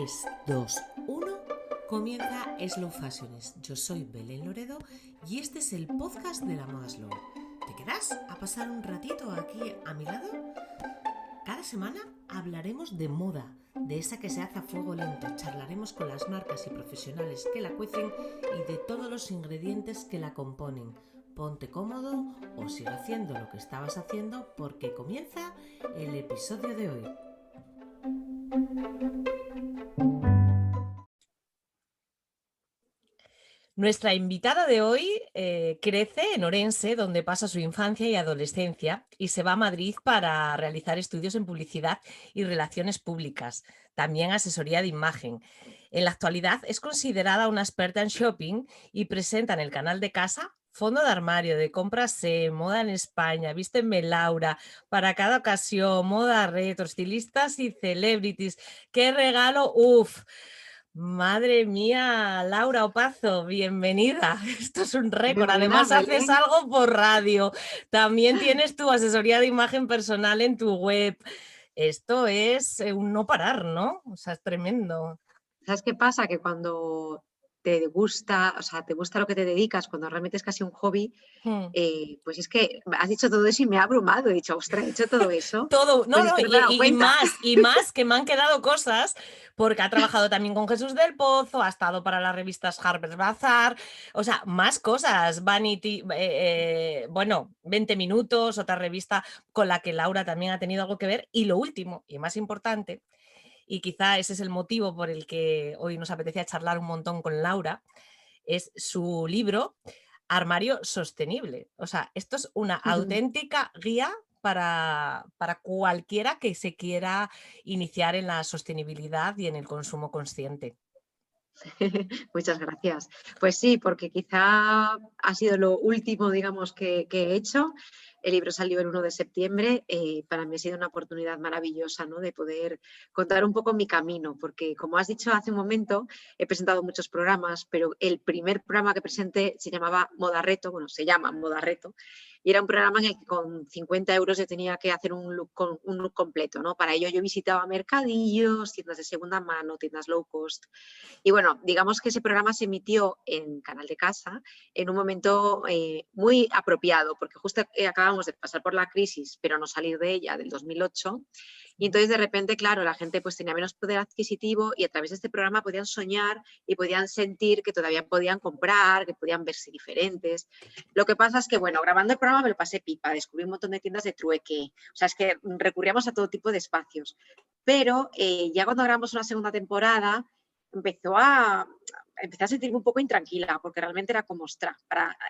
3, 2, 1, comienza Slow Fashionist. Yo soy Belén Loredo y este es el podcast de la moda slow. ¿Te quedas a pasar un ratito aquí a mi lado? Cada semana hablaremos de moda, de esa que se hace a fuego lento. Charlaremos con las marcas y profesionales que la cuecen y de todos los ingredientes que la componen. Ponte cómodo o sigue haciendo lo que estabas haciendo porque comienza el episodio de hoy. Nuestra invitada de hoy crece en Orense, donde pasa su infancia y adolescencia, y se va a Madrid para realizar estudios en publicidad y relaciones públicas, también asesoría de imagen. En la actualidad es considerada una experta en shopping y presenta en el canal de casa fondo de armario, de compras, moda en España, vísteme Laura, para cada ocasión, moda retro, estilistas y celebrities. ¡Qué regalo! ¡Uf! Madre mía, Laura Opazo, bienvenida. Esto es un récord. Además, haces algo por radio. También tienes tu asesoría de imagen personal en tu web. Esto es un no parar, ¿no? O sea, es tremendo. ¿Sabes qué pasa? Que cuando te gusta, o sea, te gusta lo que te dedicas, cuando realmente es casi un hobby, pues es que has dicho todo eso y me ha abrumado. He dicho, ostras, he hecho todo eso. Todo, no, Pues es no, que no me he dado cuenta. y más que me han quedado cosas, porque ha trabajado también con Jesús del Pozo, ha estado para las revistas Harper's Bazaar, o sea, más cosas, Vanity, bueno, 20 minutos, otra revista con la que Laura también ha tenido algo que ver, y lo último, y más importante, y quizá ese es el motivo por el que hoy nos apetecía charlar un montón con Laura, es su libro Armario Sostenible. O sea, esto es una auténtica guía para cualquiera que se quiera iniciar en la sostenibilidad y en el consumo consciente. Muchas gracias. Pues sí, porque quizá ha sido lo último, digamos, que he hecho. El libro salió el 1 de septiembre. Para mí ha sido una oportunidad maravillosa, ¿no?, de poder contar un poco mi camino, porque como has dicho hace un momento, he presentado muchos programas, pero el primer programa que presenté se llamaba Moda Reto, bueno, se llama Moda Reto, y era un programa en el que con 50 euros yo tenía que hacer un look completo, ¿no? Para ello yo visitaba mercadillos, tiendas de segunda mano, tiendas low cost. Y bueno, digamos que ese programa se emitió en Canal de Casa en un momento muy apropiado, porque justo acabamos de pasar por la crisis, pero no salir de ella, del 2008. Y entonces de repente, claro, la gente pues tenía menos poder adquisitivo y a través de este programa podían soñar y podían sentir que todavía podían comprar, que podían verse diferentes. Lo que pasa es que, bueno, grabando el programa me lo pasé pipa, descubrí un montón de tiendas de trueque, o sea, es que recurríamos a todo tipo de espacios. Pero ya cuando grabamos una segunda temporada, empecé a sentirme un poco intranquila, porque realmente era como, ostras,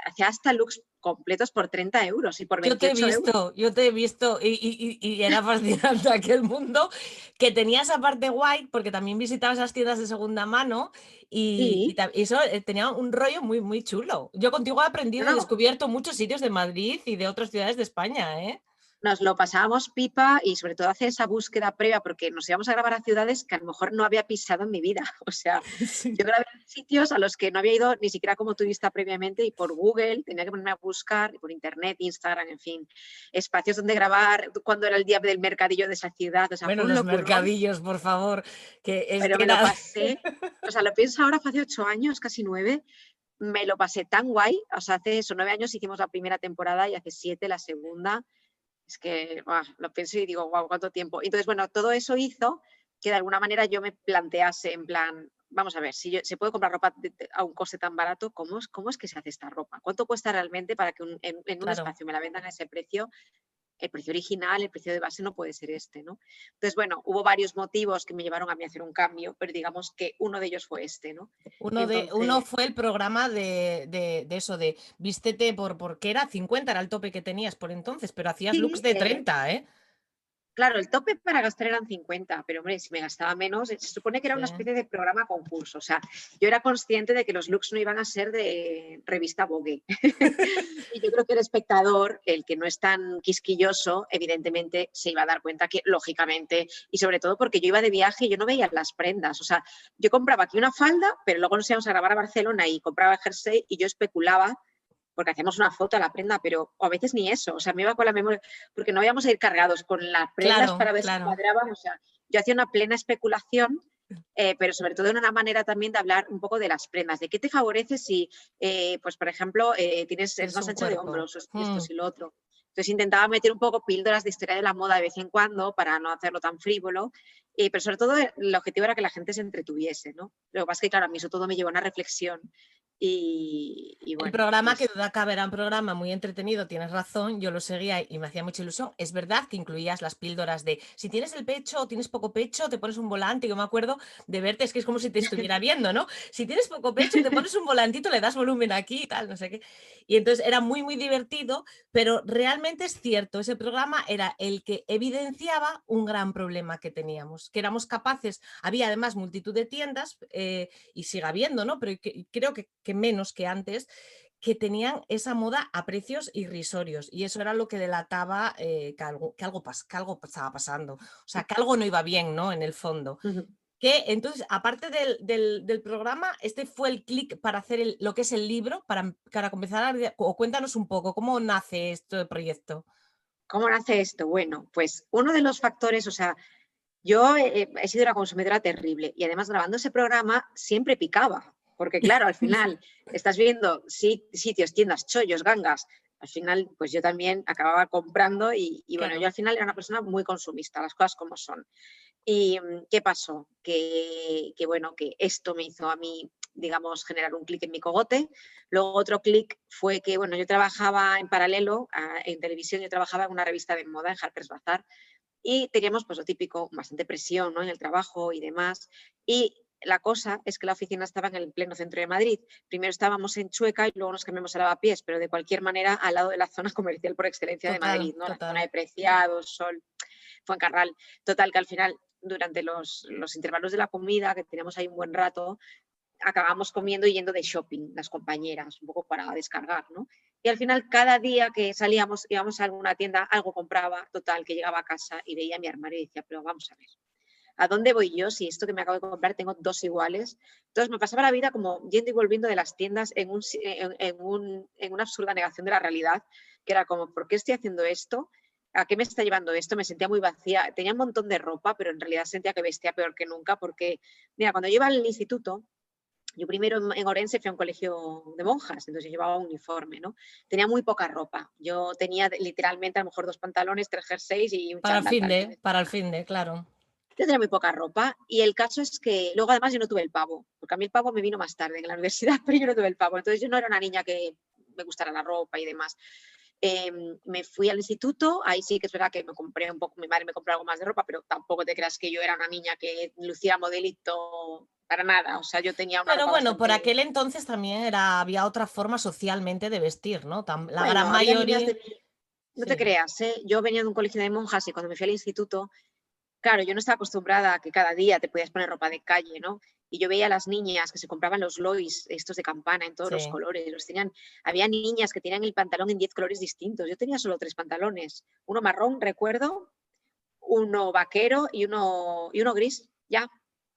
hacía hasta looks completos por 30 euros y por 28 euros. Yo te he visto y era fascinante aquel mundo, que tenía esa parte guay, porque también visitaba esas tiendas de segunda mano y Sí. eso tenía un rollo muy, muy chulo. Yo contigo he aprendido, he descubierto muchos sitios de Madrid y de otras ciudades de España, ¿eh? Nos lo pasábamos pipa y sobre todo hacer esa búsqueda previa, porque nos íbamos a grabar a ciudades que a lo mejor no había pisado en mi vida. O sea, Sí. yo grabé en sitios a los que no había ido ni siquiera como turista previamente y por Google tenía que ponerme a buscar, y por internet, Instagram, en fin, espacios donde grabar cuando era el día del mercadillo de esa ciudad. O sea, Bueno, fue un los locurón, mercadillos, por favor, que es pero que me lo era... pasé, o sea, lo pienso ahora, fue hace 8 años, casi 9, me lo pasé tan guay. O sea, hace eso 9 años hicimos la primera temporada y hace 7 la segunda. Es que lo pienso y digo, wow, ¿cuánto tiempo? Entonces, bueno, todo eso hizo que de alguna manera yo me plantease en plan, vamos a ver, si se puede comprar ropa a un coste tan barato, ¿cómo es que se hace esta ropa? ¿Cuánto cuesta realmente para que en un Claro. espacio me la vendan a ese precio? El precio original, el precio de base no puede ser este, ¿no? Entonces, bueno, hubo varios motivos que me llevaron a mí a hacer un cambio, pero digamos que uno de ellos fue este, ¿no? Uno fue el programa de eso, de vístete porque era 50, era el tope que tenías por entonces, pero hacías looks Sí, de 30, ¿eh? claro, el tope para gastar eran 50, pero hombre, si me gastaba menos, se supone que era una Sí. especie de programa concurso. O sea, yo era consciente de que los looks no iban a ser de revista Vogue. Y yo creo que el espectador, el que no es tan quisquilloso, evidentemente se iba a dar cuenta que, lógicamente, y sobre todo porque yo iba de viaje y yo no veía las prendas. O sea, yo compraba aquí una falda, pero luego nos íbamos a grabar a Barcelona y compraba el jersey y yo especulaba porque hacíamos una foto a la prenda, pero a veces ni eso. O sea, me iba con la memoria, porque no íbamos a ir cargados con las prendas Claro, para ver si claro. cuadraban. O sea, yo hacía una plena especulación pero sobre todo en una manera también de hablar un poco de las prendas, de qué te favorece si, pues por ejemplo, es Tienes más un ancho de cuerpo. hombros, o esto, y lo otro. Entonces intentaba meter un poco píldoras de historia de la moda de vez en cuando para no hacerlo tan frívolo, pero sobre todo el objetivo era que la gente se entretuviese, ¿no? Lo que pasa es que, claro, a mí eso todo me llevó a una reflexión y El bueno, programa, que pues duda cabe, era un programa muy entretenido, tienes razón, yo lo seguía y me hacía mucha ilusión. Es verdad que incluías las píldoras de si tienes el pecho o tienes poco pecho, te pones un volante. Yo me acuerdo de verte, es que es como si te estuviera viendo, ¿no? Si tienes poco pecho, te pones un volantito, le das volumen aquí y tal, no sé qué. Y entonces era muy, muy divertido, pero realmente es cierto, ese programa era el que evidenciaba un gran problema que teníamos, que éramos capaces, había además multitud de tiendas, y sigue habiendo, ¿no? Pero creo que menos que antes, que tenían esa moda a precios irrisorios, y eso era lo que delataba, que algo estaba pasando, o sea, que algo no iba bien, ¿no? En el fondo. Que entonces, aparte del programa, este fue el clic para hacer lo que es el libro, para comenzar o cuéntanos un poco, ¿cómo nace este proyecto? ¿cómo nace esto? Bueno, pues uno de los factores, o sea, yo he sido una consumidora terrible y además grabando ese programa siempre picaba, porque claro, al final estás viendo sitios, tiendas, chollos, gangas. Al final, pues yo también acababa comprando y bueno, yo Claro. al final era una persona muy consumista, las cosas como son. ¿Y qué pasó? Bueno, que esto me hizo a mí, digamos, generar un clic en mi cogote. Luego otro clic fue que, bueno, yo trabajaba en paralelo, en televisión, yo trabajaba en una revista de moda, en Harper's Bazaar, y teníamos, pues lo típico, bastante presión, ¿no? En el trabajo y demás. Y la cosa es que la oficina estaba en el pleno centro de Madrid. Primero estábamos en Chueca y luego nos cambiamos a Lavapiés, pero de cualquier manera al lado de la zona comercial por excelencia de Total, Madrid, ¿no? La zona total. de Preciados, Sol, Fuencarral. Total, que al final, durante los intervalos de la comida, que teníamos ahí un buen rato, acabamos comiendo y yendo de shopping, las compañeras, un poco para descargar, ¿no? Y al final, cada día que salíamos, íbamos a alguna tienda, algo compraba, total, que llegaba a casa y veía mi armario y decía, pero vamos a ver, ¿a dónde voy yo si esto que me acabo de comprar tengo dos iguales? Entonces me pasaba la vida como yendo y volviendo de las tiendas en una absurda negación de la realidad, que era como, ¿por qué estoy haciendo esto? ¿A qué me está llevando esto? Me sentía muy vacía. Tenía un montón de ropa, pero en realidad sentía que vestía peor que nunca porque, mira, cuando yo iba al instituto, yo primero en Orense fui a un colegio de monjas, entonces llevaba un uniforme, ¿no? Tenía muy poca ropa. Yo tenía literalmente a lo mejor dos pantalones, tres jerseys y un chándal para el fin de Para el semana. fin de, claro. Yo tenía muy poca ropa y el caso es que luego además yo no tuve el pavo, porque a mí el pavo me vino más tarde en la universidad, pero yo no tuve el pavo. Entonces yo no era una niña que me gustara la ropa y demás. Me fui al instituto, ahí sí que es verdad que me compré un poco, mi madre me compró algo más de ropa, pero tampoco te creas que yo era una niña que lucía modelito para nada. O sea, yo tenía una Pero ropa bueno, por bastante. aquel entonces también había otra forma socialmente de vestir, ¿no? La gran Bueno, había niñas mayoría. de mi. No te Sí. creas, ¿eh? Yo venía de un colegio de monjas y cuando me fui al instituto, claro, yo no estaba acostumbrada a que cada día te podías poner ropa de calle, ¿no? Y yo veía a las niñas que se compraban los Lois, estos de campana, en todos los Sí. colores. Había niñas que tenían el pantalón en 10 colores distintos. Yo tenía solo 3 pantalones. Uno marrón, recuerdo, uno vaquero y uno gris. Ya.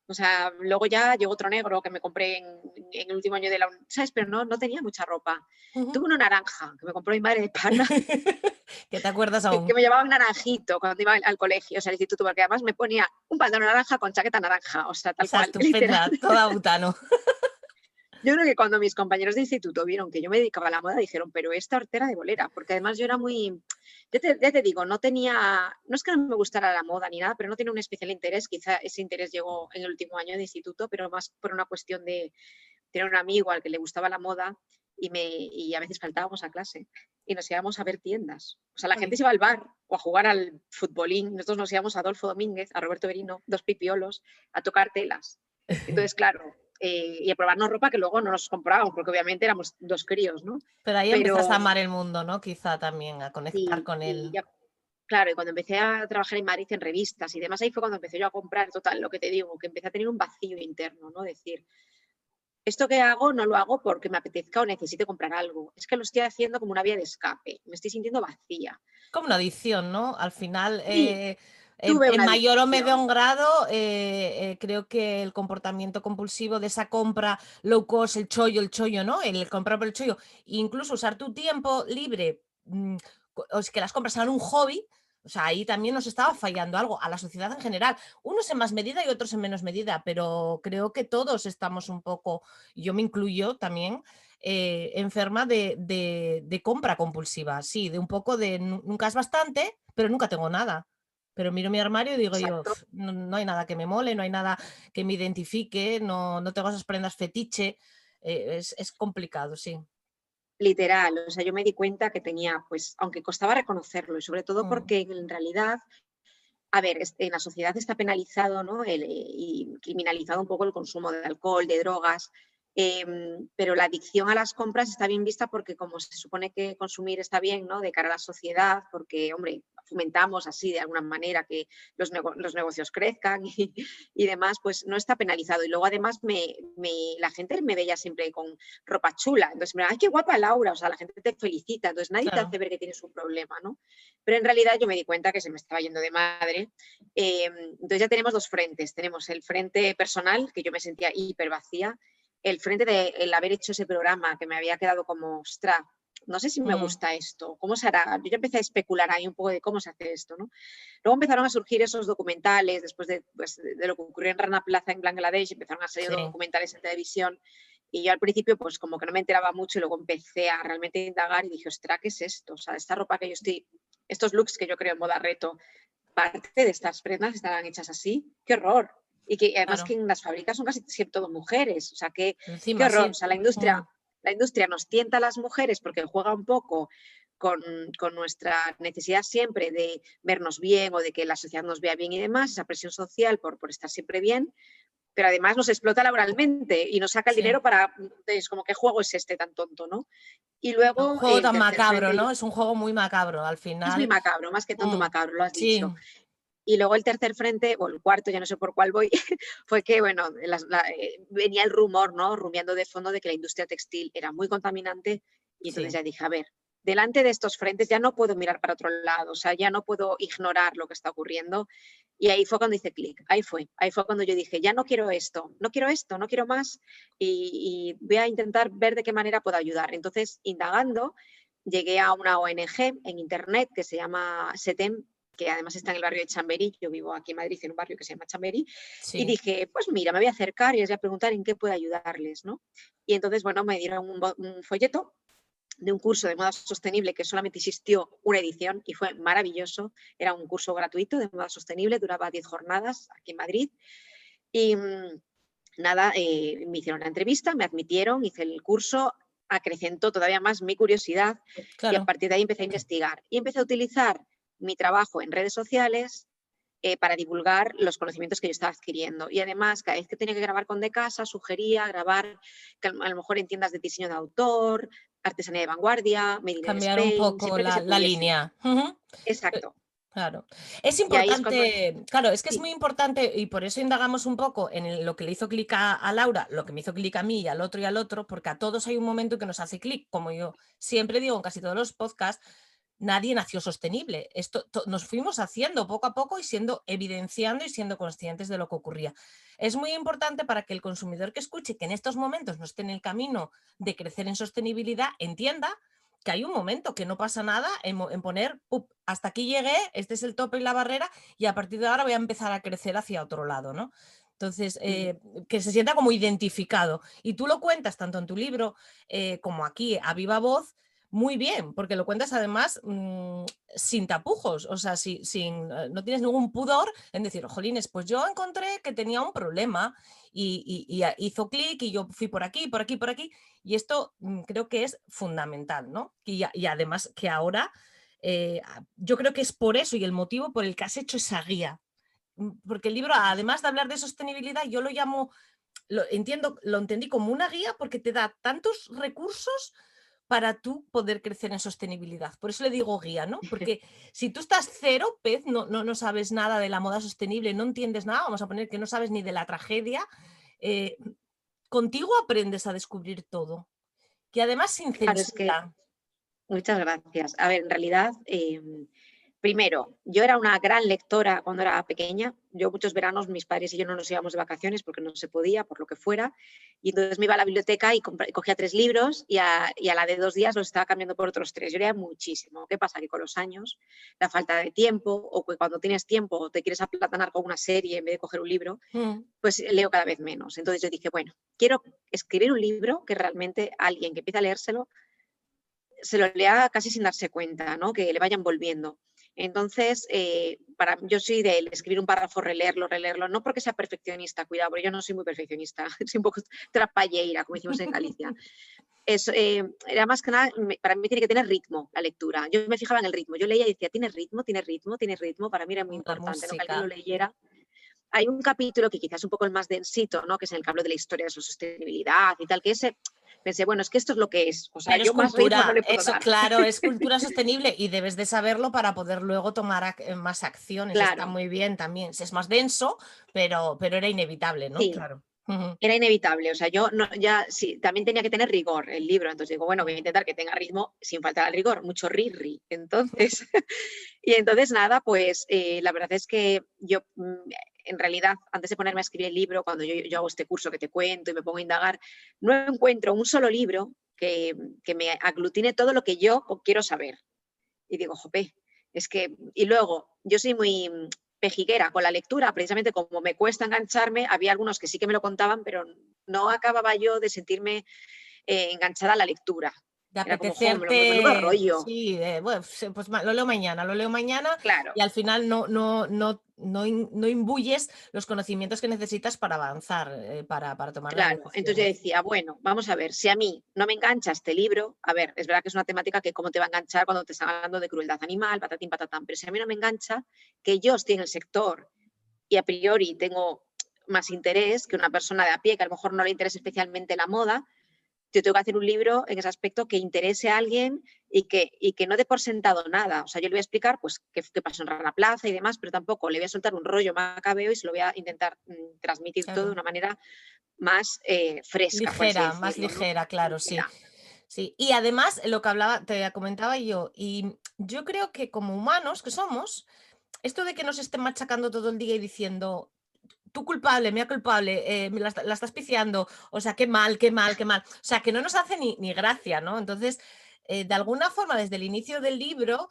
O sea, luego ya llegó otro negro que me compré en el último año de la. ¿Sabes? Pero no tenía mucha ropa. Ujú. Tuve uno naranja que me compró mi madre de pana ¿Que te acuerdas que aún? me llevaba un naranjito cuando iba al colegio, o sea, al instituto, porque además me ponía un pantalón naranja con chaqueta naranja, o sea, O tal sea, cual, literal. estupenda, toda butano. Yo creo que cuando mis compañeros de instituto vieron que yo me dedicaba a la moda, dijeron, pero esta hortera de bolera, porque además yo era muy, ya te digo, no es que no me gustara la moda ni nada, pero no tenía un especial interés, quizá ese interés llegó en el último año de instituto, pero más por una cuestión de tener un amigo al que le gustaba la moda y a veces faltábamos a clase y nos íbamos a ver tiendas. O sea, la gente Jolín. se iba al bar o a jugar al futbolín. Nosotros nos íbamos a Adolfo Domínguez, a Roberto Berino, dos pipiolos, a tocar telas. Entonces, claro, y a probarnos ropa que luego no nos comprábamos, porque obviamente éramos dos críos, ¿no? Pero ahí empezaste a Pero amar el mundo, ¿no? Quizá también, a conectar sí, con y él. ya, claro, y cuando empecé a trabajar en Madrid en revistas y demás, ahí fue cuando empecé yo a comprar, total, lo que te digo, que empecé a tener un vacío interno, ¿no? Decir, esto que hago no lo hago porque me apetezca o necesite comprar algo. Es que lo estoy haciendo como una vía de escape. Me estoy sintiendo vacía. Como una adicción, ¿no? Al final, Sí, tuve en una mayor o menor adicción. grado, creo que el comportamiento compulsivo de esa compra low cost, el chollo, ¿no? El comprar por el chollo, incluso usar tu tiempo libre, o es que las compras sean un hobby, O sea, ahí también nos estaba fallando algo, a la sociedad en general, unos en más medida y otros en menos medida, pero creo que todos estamos un poco, yo me incluyo también, enferma de compra compulsiva, sí, de un poco de nunca es bastante, pero nunca tengo nada. Pero miro mi armario y digo yo, Exacto. no, no hay nada que me mole, no hay nada que me identifique, no, no tengo esas prendas fetiche, es complicado, sí. Literal, o sea, yo me di cuenta que tenía, pues, aunque costaba reconocerlo, y sobre todo Mm, porque en realidad, a ver, en la sociedad está penalizado, ¿no? Y criminalizado un poco el consumo de alcohol, de drogas, pero la adicción a las compras está bien vista porque como se supone que consumir está bien, ¿no? De cara a la sociedad, porque, hombre, fomentamos así de alguna manera que los negocios crezcan y demás, pues no está penalizado. Y luego además la gente me veía siempre con ropa chula. Entonces me ¡ay, qué guapa Laura! O sea, la gente te felicita. Entonces nadie te claro. hace ver que tienes un problema, ¿no? Pero en realidad yo me di cuenta que se me estaba yendo de madre. Entonces ya tenemos dos frentes. Tenemos el frente personal, que yo me sentía hiper vacía, el frente de el haber hecho ese programa que me había quedado como, ostras, no sé si me Mm, gusta esto, ¿cómo se hará? Yo ya empecé a especular ahí un poco de cómo se hace esto, ¿no? Luego empezaron a surgir esos documentales, después de, pues, de lo que ocurrió en Rana Plaza en Bangladesh, empezaron a salir sí. documentales en televisión y yo al principio pues como que no me enteraba mucho y luego empecé a realmente indagar y dije, ostras, ¿qué es esto? O sea, esta ropa que yo estoy, estos looks que yo creo en moda reto, parte de estas prendas estarán hechas así, qué horror. Y que además que Claro, en las fábricas son casi siempre todo mujeres, o sea, qué encima horror. O sí. sea, Mm, la industria nos tienta a las mujeres porque juega un poco con, con nuestra necesidad siempre de vernos bien o de que la sociedad nos vea bien y demás, esa presión social por estar siempre bien, pero además nos explota laboralmente y nos saca el sí. dinero para, es como, ¿qué juego es este tan tonto, no? Y Un luego juego el tan tercer macabro, frente ¿no? Es un juego muy macabro al es muy final. macabro, más que tonto Mm, macabro, lo has sí, dicho. Y luego el tercer frente, o el cuarto, ya no sé por cuál voy, fue que, bueno, venía el rumor, ¿no? Rumiando de fondo de que la industria textil era muy contaminante y entonces sí. ya dije, a ver, delante de estos frentes ya no puedo mirar para otro lado, o sea, ya no puedo ignorar lo que está ocurriendo. Y ahí fue cuando hice clic, ahí fue cuando yo dije, ya no quiero esto, no quiero esto, no quiero más y voy a intentar ver de qué manera puedo ayudar. Entonces, indagando, llegué a una ONG en internet que se llama SETEM, que además está en el barrio de Chamberí, yo vivo aquí en Madrid, en un barrio que se llama Chamberí, y Sí, dije, pues mira, me voy a acercar y les voy a preguntar en qué puedo ayudarles, ¿no? Y entonces, bueno, me dieron un folleto de un curso de moda sostenible que solamente existió una edición y fue maravilloso. Era un curso gratuito de moda sostenible, duraba 10 jornadas aquí en Madrid. Y nada, me hicieron la entrevista, me admitieron, hice el curso, acrecentó todavía más mi curiosidad y a claro. partir de ahí empecé a investigar y empecé a utilizar mi trabajo en redes sociales para divulgar los conocimientos que yo estaba adquiriendo. Y además, cada vez que tenía que grabar con De Casa, sugería grabar que a lo mejor en tiendas de diseño de autor, artesanía de vanguardia, Made in Cambiar un Spain, poco siempre que se la pudiese. línea. Ujú. Eh, Exacto. Claro. Es Y ahí es cuando... importante, claro, es que es Sí, muy importante y por eso indagamos un poco en lo que le hizo clic a Laura, lo que me hizo clic a mí y al otro, porque a todos hay un momento que nos hace clic, como yo siempre digo en casi todos los podcasts, nadie nació sostenible. Esto nos fuimos haciendo poco a poco y siendo evidenciando y siendo conscientes de lo que ocurría. Es muy importante para que el consumidor que escuche que en estos momentos no esté en el camino de crecer en sostenibilidad entienda que hay un momento que no pasa nada en poner hasta aquí llegué, este es el tope y la barrera y a partir de ahora voy a empezar a crecer hacia otro lado, ¿no? Entonces, que se sienta como identificado. Y tú lo cuentas tanto en tu libro como aquí a viva voz, muy bien, porque lo cuentas además sin tapujos, o sea, no tienes ningún pudor en decir, jolines, pues yo encontré que tenía un problema y hizo clic y yo fui por aquí, por aquí, por aquí, y esto creo que es fundamental, ¿no? Y además que ahora, yo creo que es por eso y el motivo por el que has hecho esa guía, porque el libro, además de hablar de sostenibilidad, yo lo llamo, lo entendí como una guía porque te da tantos recursos para tú poder crecer en sostenibilidad. Por eso le digo guía, ¿no? Porque si tú estás cero, pez, no sabes nada de la moda sostenible, no entiendes nada, vamos a poner que no sabes ni de la tragedia, eh, contigo aprendes a descubrir todo. Y además sin claro, es que censura. muchas gracias. A ver, en realidad Primero, yo era una gran lectora cuando era pequeña. Yo muchos veranos mis padres y yo no nos íbamos de vacaciones porque no se podía, por lo que fuera. Y entonces me iba a la biblioteca y cogía 3 libros y a la de 2 días los estaba cambiando por otros 3. Yo leía muchísimo. ¿Qué pasa? Que con los años, la falta de tiempo o que cuando tienes tiempo o te quieres aplatanar con una serie en vez de coger un libro, pues leo cada vez menos. Entonces yo dije, bueno, quiero escribir un libro que realmente alguien que empiece a leérselo se lo lea casi sin darse cuenta, ¿no? Que le vayan volviendo. Entonces, yo soy de escribir un párrafo, releerlo, no porque sea perfeccionista, cuidado, porque yo no soy muy perfeccionista, soy un poco trapalleira, como decimos en Galicia. Era más que nada, para mí tiene que tener ritmo la lectura. Yo me fijaba en el ritmo, yo leía y decía, ¿tiene ritmo? ¿Tiene ritmo? ¿Tiene ritmo? Para mí era muy La importante, ¿no? Que alguien lo música. leyera. Hay un capítulo que quizás es un poco el más densito, ¿no? Que es en el que hablo de la historia de su sostenibilidad y tal, que ese pensé, bueno, es que esto es lo que es. O sea, Pero es yo más ritmo no cultura, le puedo eso dar. claro, es cultura sostenible y debes de saberlo para poder luego tomar más acciones. Está Claro, muy bien también. Es más denso, pero era inevitable, ¿no? sí. Claro. Ujú. Era inevitable, o sea, yo no, ya sí, también tenía que tener rigor el libro, entonces digo, bueno, voy a intentar que tenga ritmo sin faltar al rigor, mucho ri. Entonces, y entonces nada, pues la verdad es que yo, en realidad, antes de ponerme a escribir el libro, cuando yo hago este curso que te cuento y me pongo a indagar, no encuentro un solo libro que me aglutine todo lo que yo quiero saber. Y digo, jope, es que, y luego, yo soy muy pejiguera con la lectura, precisamente como me cuesta engancharme, había algunos que sí que me lo contaban, pero no acababa yo de sentirme enganchada a la lectura. De Era como, jo, menudo apetecerte, rollo. sí, bueno, pues lo leo mañana Claro, y al final no imbuyes los conocimientos que necesitas para avanzar, para tomar las claro. Entonces yo decisiones. decía, bueno, vamos a ver, si a mí no me engancha este libro, a ver, es verdad que es una temática que cómo te va a enganchar cuando te están hablando de crueldad animal, patatín, patatán, pero si a mí no me engancha, que yo estoy en el sector y a priori tengo más interés que una persona de a pie que a lo mejor no le interesa especialmente la moda, yo tengo que hacer un libro en ese aspecto que interese a alguien y que no dé por sentado nada. O sea, yo le voy a explicar pues qué pasó en Rana Plaza y demás, pero tampoco le voy a soltar un rollo macabeo y se lo voy a intentar transmitir todo de Claro. una manera más fresca, por así Ligera, más decirlo, ¿no? ligera, claro, sí. Ligera. Sí, y además lo que hablaba, te comentaba yo, y yo creo que como humanos que somos, esto de que nos estén machacando todo el día y diciendo, tú culpable, mía culpable, me la estás piciando, o sea, qué mal, qué mal, qué mal. O sea, que no nos hace ni gracia, ¿no? Entonces, de alguna forma, desde el inicio del libro,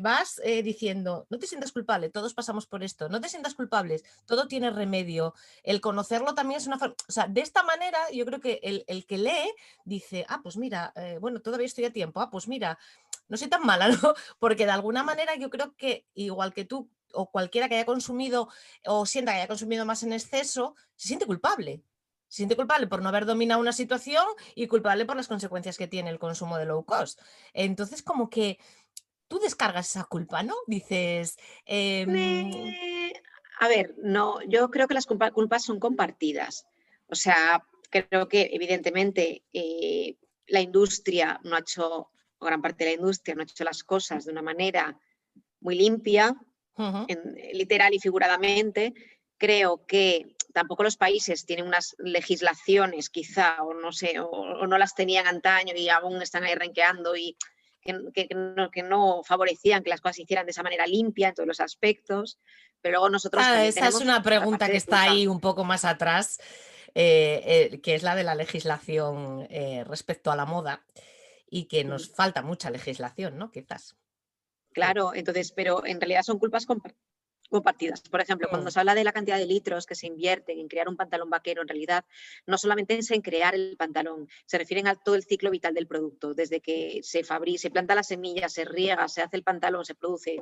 vas diciendo, no te sientas culpable, todos pasamos por esto, no te sientas culpables, todo tiene remedio. El conocerlo también es una forma, o sea, de esta manera yo creo que el que lee dice, ah, pues mira, bueno, todavía estoy a tiempo, ah, pues mira, no soy tan mala, ¿no? Porque de alguna manera yo creo que igual que tú o cualquiera que haya consumido o sienta que haya consumido más en exceso, se siente culpable. Se siente culpable por no haber dominado una situación y culpable por las consecuencias que tiene el consumo de low cost. Entonces, como que tú descargas esa culpa, ¿no? Dices, Eh, a ver, no, yo creo que las culpas son compartidas. O sea, creo que evidentemente la industria no ha hecho, o gran parte de la industria no ha hecho las cosas de una manera muy limpia, ujú, literal y figuradamente. Creo que tampoco los países tienen unas legislaciones, quizá, o no sé, o no las tenían antaño y aún están ahí renqueando y que no favorecían que las cosas se hicieran de esa manera limpia en todos los aspectos. Pero luego nosotros claro, también esa es tenemos una nuestra pregunta parte que de está culpa. ahí un poco más atrás, que es la de la legislación respecto a la moda y que nos falta mucha legislación, ¿no? Quizás. Sí. Claro, entonces, pero en realidad son culpas compartidas. Por ejemplo, cuando Mm, se habla de la cantidad de litros que se invierten en crear un pantalón vaquero, en realidad no solamente es en crear el pantalón, se refieren a todo el ciclo vital del producto, desde que se fabrica, se planta la semilla, se riega, se hace el pantalón, se produce,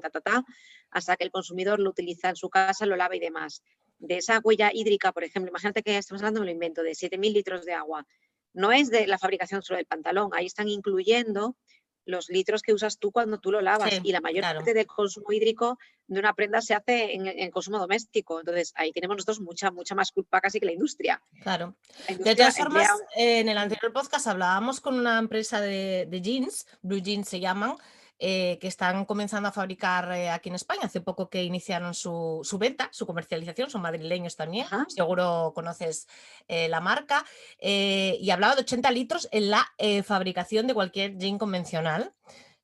hasta que el consumidor lo utiliza en su casa, lo lava y demás. De esa huella hídrica, por ejemplo, imagínate que estamos hablando, me lo invento, de 7.000 litros de agua. No es de la fabricación solo del pantalón, ahí están incluyendo los litros que usas tú cuando tú lo lavas sí, y la mayor claro, parte del consumo hídrico de una prenda se hace en consumo doméstico. Entonces, ahí tenemos nosotros mucha más culpa casi que la industria. claro. La De industria todas emplea. formas, en el anterior podcast hablábamos con una empresa de jeans, Blue Jeans se llaman, que están comenzando a fabricar aquí en España. Hace poco que iniciaron su venta, su comercialización, son madrileños también, Ajá. seguro conoces la marca, y hablaba de 80 litros en la fabricación de cualquier jean convencional.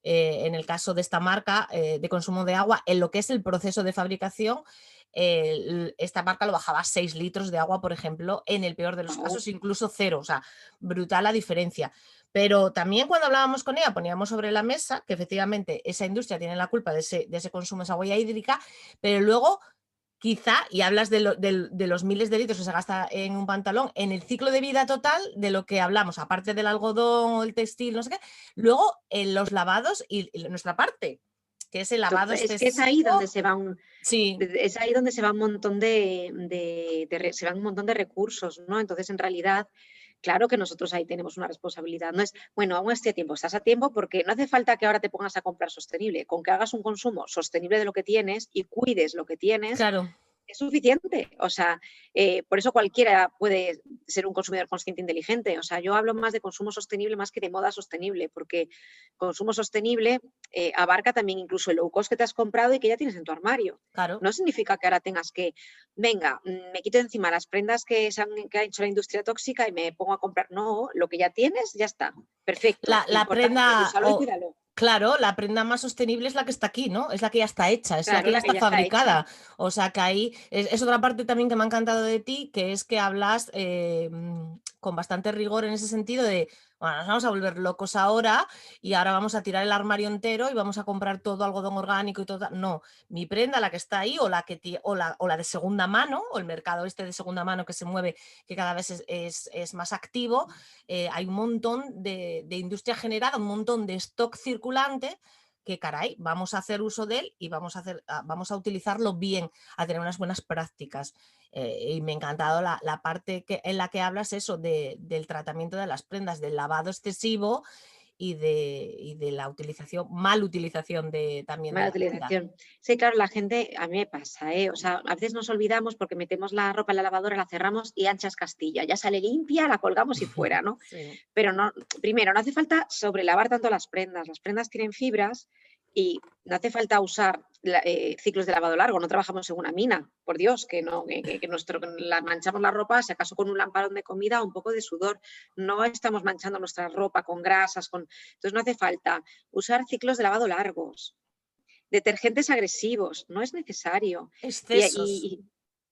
en el caso de esta marca de consumo de agua, en lo que es el proceso de fabricación, esta marca lo bajaba a 6 litros de agua, por ejemplo, en el peor de los Guau. casos, incluso cero, o sea, brutal la diferencia. Pero también cuando hablábamos con ella poníamos sobre la mesa que efectivamente esa industria tiene la culpa de ese consumo, esa huella hídrica, pero luego quizá, y hablas de los miles de litros que se gasta en un pantalón, en el ciclo de vida total de lo que hablamos, aparte del algodón o el textil, no sé qué, luego en los lavados y nuestra parte, que es el lavado Es que es ahí donde excesivo. se va un, Sí, es ahí donde se va un montón se van un montón de recursos, ¿no? Entonces, en realidad, claro que nosotros ahí tenemos una responsabilidad. No es, bueno, aún estoy a tiempo, estás a tiempo porque no hace falta que ahora te pongas a comprar sostenible. Con que hagas un consumo sostenible de lo que tienes y cuides lo que tienes, claro. es suficiente. O sea, por eso cualquiera puede ser un consumidor consciente e inteligente. O sea, yo hablo más de consumo sostenible más que de moda sostenible, porque consumo sostenible abarca también incluso el low cost que te has comprado y que ya tienes en tu armario. Claro. No significa que ahora tengas que, venga, me quito encima las prendas que ha hecho la industria tóxica y me pongo a comprar. No, lo que ya tienes, ya está. Perfecto. La Importante, prenda, úsalo y cuídalo. claro, la prenda más sostenible es la que está aquí, ¿no? Es la que ya está hecha, es la que Claro, ya la que está ya está hecha. fabricada. O sea que ahí es otra parte también que me ha encantado de ti, que es que hablas con bastante rigor en ese sentido de, bueno, nos vamos a volver locos ahora y ahora vamos a tirar el armario entero y vamos a comprar todo algodón orgánico y todo. No, mi prenda, la que está ahí, o la de segunda mano, o el mercado este de segunda mano que se mueve, que cada vez es más activo, hay un montón de industria generada, un montón de stock circulante que caray, vamos a hacer uso de él y vamos a utilizarlo bien, a tener unas buenas prácticas. Y me ha encantado la parte en la que hablas eso del tratamiento de las prendas, del lavado excesivo y de la mal utilización también de Mala la prenda. utilización. Sí, claro, la gente, a mí me pasa, ¿eh? O sea, a veces nos olvidamos porque metemos la ropa en la lavadora, la cerramos y anchas Castilla. Ya sale limpia, la colgamos y fuera, ¿no? Sí. Pero no, primero, no hace falta sobrelavar tanto las prendas. Las prendas tienen fibras y no hace falta usar ciclos de lavado largo. No trabajamos en una mina, por Dios, que no, que manchamos la ropa, si acaso con un lamparón de comida o un poco de sudor. No estamos manchando nuestra ropa con grasas, entonces no hace falta usar ciclos de lavado largos. Detergentes agresivos, no es necesario. Y, Excesos. y-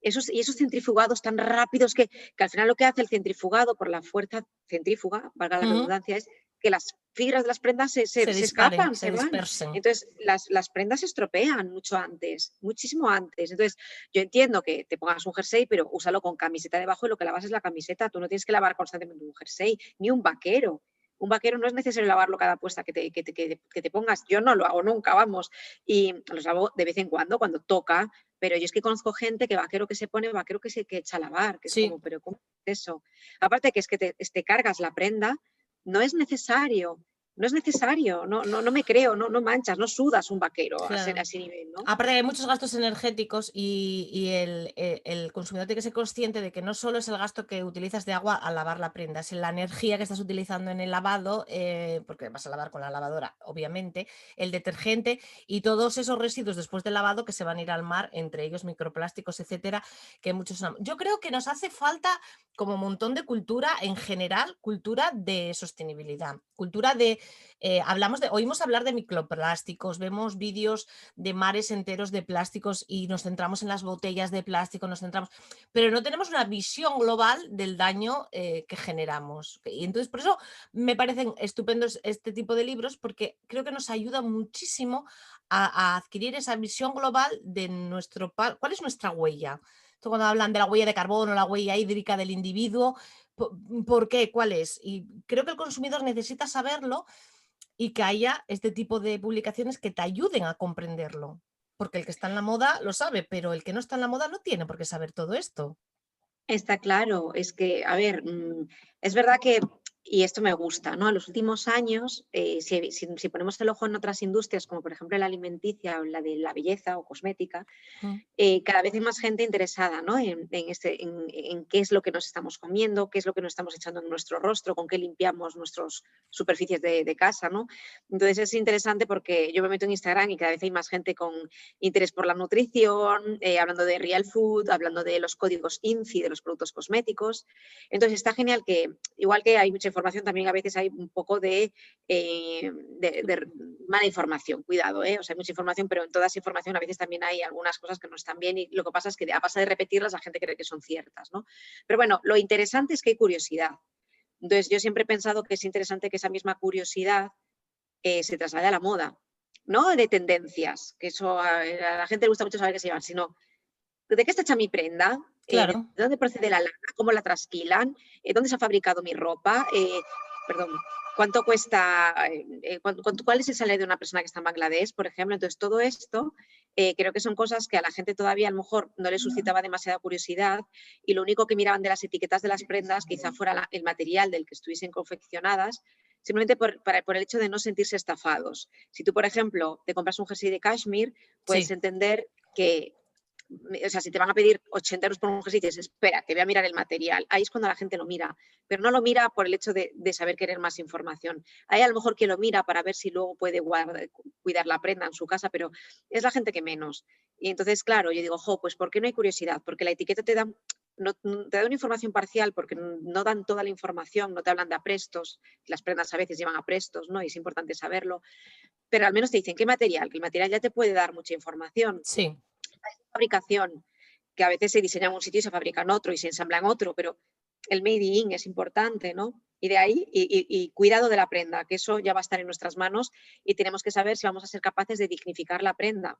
y esos centrifugados tan rápidos que al final lo que hace el centrifugado por la fuerza centrífuga, valga la Ujú. redundancia, es que las fibras de las prendas Se se disparen, escapan, se se van. dispersen. Entonces, las prendas se estropean mucho antes, muchísimo antes. Entonces, yo entiendo que te pongas un jersey, pero úsalo con camiseta debajo y lo que lavas es la camiseta. Tú no tienes que lavar constantemente un jersey, ni un vaquero. Un vaquero no es necesario lavarlo cada puesta que te pongas. Yo no lo hago nunca, vamos. Y los lavo de vez en cuando toca, pero yo es que conozco gente que vaquero que se pone, vaquero que echa a lavar, que es Sí. como, pero ¿cómo es eso? Aparte que es que te cargas la prenda, no es necesario, no es necesario, no me creo, no manchas, no sudas un vaquero a Claro. ese nivel, ¿no? Aparte hay muchos gastos energéticos y el consumidor tiene que ser consciente de que no solo es el gasto que utilizas de agua al lavar la prenda, es la energía que estás utilizando en el lavado, porque vas a lavar con la lavadora, obviamente, el detergente y todos esos residuos después del lavado que se van a ir al mar, entre ellos microplásticos, etcétera, que muchos son. Yo creo que nos hace falta como un montón de cultura en general, cultura de sostenibilidad, cultura de, oímos hablar de microplásticos, vemos vídeos de mares enteros de plásticos y nos centramos en las botellas de plástico, pero no tenemos una visión global del daño que generamos. Y entonces por eso me parecen estupendos este tipo de libros porque creo que nos ayuda muchísimo a adquirir esa visión global de cuál es nuestra huella. Esto cuando hablan de la huella de carbono, la huella hídrica del individuo, ¿por qué? ¿Cuál es? Y creo que el consumidor necesita saberlo y que haya este tipo de publicaciones que te ayuden a comprenderlo. Porque el que está en la moda lo sabe, pero el que no está en la moda no tiene por qué saber todo esto. Está claro, es que, a ver, es verdad que, y esto me gusta, ¿no? En los últimos años, si ponemos el ojo en otras industrias, como por ejemplo la alimenticia o la de la belleza o cosmética, Mm. cada vez hay más gente interesada, ¿no? en qué es lo que nos estamos comiendo, qué es lo que nos estamos echando en nuestro rostro, con qué limpiamos nuestras superficies de casa, ¿no? Entonces es interesante porque yo me meto en Instagram y cada vez hay más gente con interés por la nutrición, hablando de real food, hablando de los códigos INCI de los productos cosméticos. Entonces está genial que, igual que hay mucha formación también a veces hay un poco de mala información, cuidado, o sea, hay mucha información, pero en toda esa información a veces también hay algunas cosas que no están bien y lo que pasa es que a base de repetirlas la gente cree que son ciertas, ¿no? Pero bueno, lo interesante es que hay curiosidad. Entonces, yo siempre he pensado que es interesante que esa misma curiosidad se traslade a la moda, no de tendencias, que eso a la gente le gusta mucho saber qué se llevan, sino ¿de qué está hecha mi prenda? ¿De Claro. dónde procede la lana? ¿Cómo la trasquilan? ¿Dónde se ha fabricado mi ropa? Perdón, ¿cuánto cuesta? ¿Cuál es el salario de una persona que está en Bangladesh, por ejemplo? Entonces, todo esto creo que son cosas que a la gente todavía a lo mejor no le suscitaba demasiada curiosidad y lo único que miraban de las etiquetas de las prendas quizá fuera el material del que estuviesen confeccionadas, simplemente por el hecho de no sentirse estafados. Si tú, por ejemplo, te compras un jersey de cashmere, puedes Sí. entender que, o sea, si te van a pedir 80 euros por un jersey, dices, espera, que voy a mirar el material. Ahí es cuando la gente lo mira, pero no lo mira por el hecho de saber querer más información. Hay a lo mejor quien lo mira para ver si luego puede cuidar la prenda en su casa, pero es la gente que menos. Y entonces, claro, yo digo, pues ¿por qué no hay curiosidad? Porque la etiqueta te da, no, te da una información parcial porque no dan toda la información, no te hablan de aprestos, las prendas a veces llevan aprestos, ¿no? Y es importante saberlo, pero al menos te dicen qué material, que el material ya te puede dar mucha información. Sí. Fabricación, que a veces se diseña en un sitio y se fabrica en otro y se ensambla en otro, pero el made in es importante, ¿no? Y de ahí, y cuidado de la prenda, que eso ya va a estar en nuestras manos y tenemos que saber si vamos a ser capaces de dignificar la prenda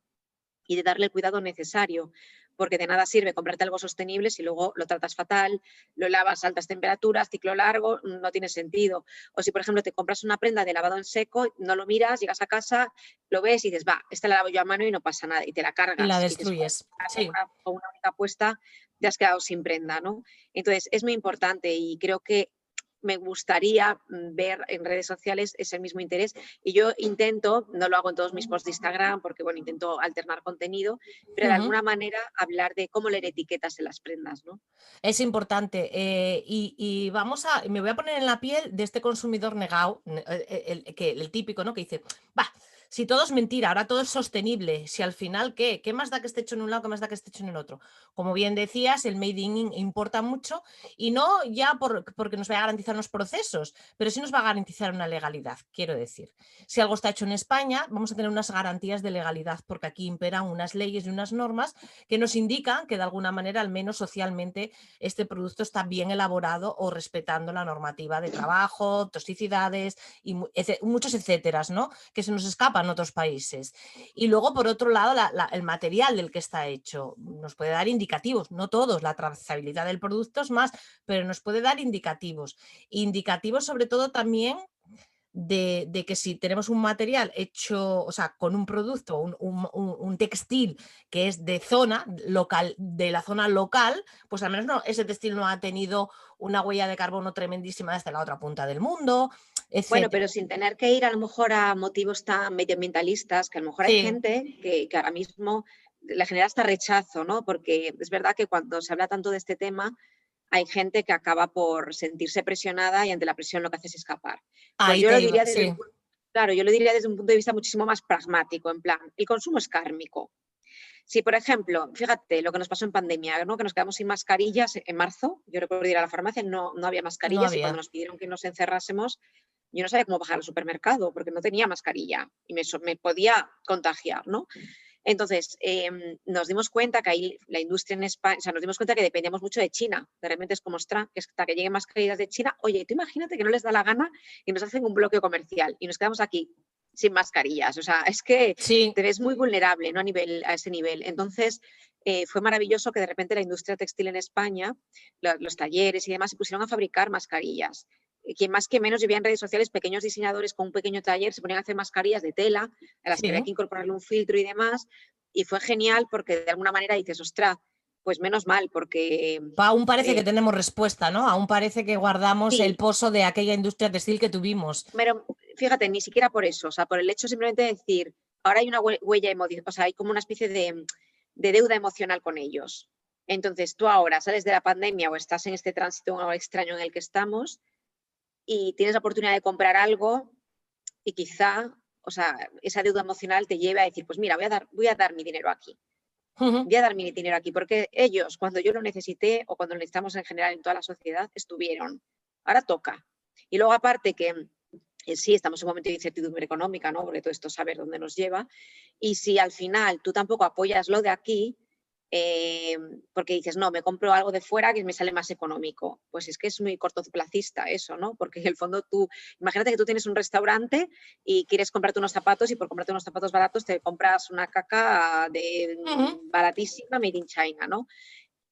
y de darle el cuidado necesario, porque de nada sirve comprarte algo sostenible si luego lo tratas fatal, lo lavas a altas temperaturas, ciclo largo, no tiene sentido. O si, por ejemplo, te compras una prenda de lavado en seco, no lo miras, llegas a casa, lo ves y dices, va, esta la lavo yo a mano y no pasa nada, y te la Y la cargas y dices, destruyes. Sí. con una única puesta te has quedado sin prenda, ¿no? Entonces, es muy importante y creo que me gustaría ver en redes sociales ese mismo interés y yo intento, no lo hago en todos mis posts de Instagram porque, bueno, intento alternar contenido, pero de alguna manera hablar de cómo leer etiquetas en las prendas, ¿no? Es importante. Y me voy a poner en la piel de este consumidor negado, el típico, ¿no? Que dice, va, si todo es mentira, ahora todo es sostenible, si al final, ¿qué más da que esté hecho en un lado, qué más da que esté hecho en el otro? Como bien decías, el made in importa mucho y no ya porque nos va a garantizar unos procesos, pero sí nos va a garantizar una legalidad, quiero decir. Si algo está hecho en España, vamos a tener unas garantías de legalidad porque aquí imperan unas leyes y unas normas que nos indican que de alguna manera, al menos socialmente, este producto está bien elaborado o respetando la normativa de trabajo, toxicidades y muchos etcéteras, ¿no? Que se nos escapan en otros países. Y luego, por otro lado, el material del que está hecho nos puede dar indicativos, no todos, la trazabilidad del producto es más, pero nos puede dar indicativos. Indicativos sobre todo también de que si tenemos un material hecho, o sea, con un producto, un textil que es de zona local, de la zona local, pues al menos ese textil no ha tenido una huella de carbono tremendísima desde la otra punta del mundo, Bueno, etcétera. pero sin tener que ir a lo mejor a motivos tan medioambientalistas, que a lo mejor hay Sí, gente que ahora mismo le genera hasta rechazo, ¿no? Porque es verdad que cuando se habla tanto de este tema, hay gente que acaba por sentirse presionada y ante la presión lo que hace es escapar. Pues ahí yo te lo iba, diría sí. claro, yo lo diría desde un punto de vista muchísimo más pragmático, en plan, el consumo es kármico. Si, por ejemplo, fíjate lo que nos pasó en pandemia, ¿no? Que nos quedamos sin mascarillas en marzo, yo recuerdo ir a la farmacia, no había No mascarillas y cuando había. nos pidieron que nos encerrásemos, yo no sabía cómo bajar al supermercado porque no tenía mascarilla y me podía contagiar, ¿no? Entonces, nos dimos cuenta que ahí la industria en España, o sea, nos dimos cuenta que dependíamos mucho de China. De repente es como, ostras, que hasta que lleguen mascarillas de China, oye, tú imagínate que no les da la gana y nos hacen un bloqueo comercial y nos quedamos aquí sin mascarillas. O sea, es que Sí, te ves muy vulnerable, ¿no? A ese nivel. Entonces, fue maravilloso que de repente la industria textil en España, los talleres y demás, se pusieron a fabricar mascarillas. Quien más que menos, yo veía en redes sociales pequeños diseñadores con un pequeño taller, se ponían a hacer mascarillas de tela, a las que había sí. que incorporarle un filtro y demás, y fue genial porque de alguna manera dices, ostras, pues menos mal, porque Aún parece que eh, tenemos respuesta, ¿no? Aún parece que guardamos el sí, pozo de aquella industria textil que tuvimos. pero fíjate, ni siquiera por eso, o sea, por el hecho simplemente de decir, ahora hay una huella emocional, o sea, hay como una especie de deuda emocional con ellos. Entonces, tú ahora sales de la pandemia o estás en este tránsito extraño en el que estamos y tienes la oportunidad de comprar algo y quizá, o sea, esa deuda emocional te lleve a decir, pues mira, voy a dar mi dinero aquí. Ujú. Voy a dar mi dinero aquí, porque ellos, cuando yo lo necesité o cuando lo necesitamos en general en toda la sociedad, estuvieron. Ahora toca. Y luego aparte que sí, estamos en un momento de incertidumbre económica, ¿no? Porque todo esto saber dónde nos lleva. Y si al final tú tampoco apoyas lo de aquí, porque dices, no, me compro algo de fuera que me sale más económico. Pues es que es muy cortoplacista eso, ¿no? Porque en el fondo tú, imagínate que tú tienes un restaurante y quieres comprarte unos zapatos y por comprarte unos zapatos baratos te compras una caca de baratísima made in China, ¿no?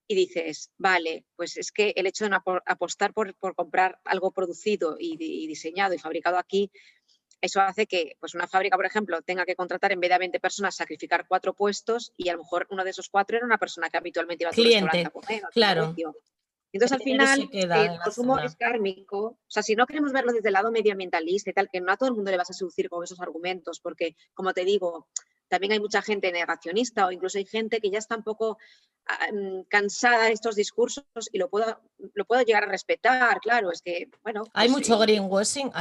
Y dices, vale, pues es que el hecho de no apostar por comprar algo producido y diseñado y fabricado aquí, eso hace que pues una fábrica, por ejemplo, tenga que contratar en vez de a 20 personas, sacrificar 4 puestos y a lo mejor uno de esos 4 era una persona que habitualmente iba a tu restaurante a Cliente, comer, a tu claro. negocio. Entonces, El al dinero se final, queda el en la consumo zona. es kármico. O sea, si no queremos verlo desde el lado medioambientalista y tal, que no a todo el mundo le vas a seducir con esos argumentos, porque, como te digo, también hay mucha gente negacionista o incluso hay gente que ya está un poco cansada de estos discursos y lo puedo llegar a respetar, claro, es que, bueno, Hay pues mucho greenwashing,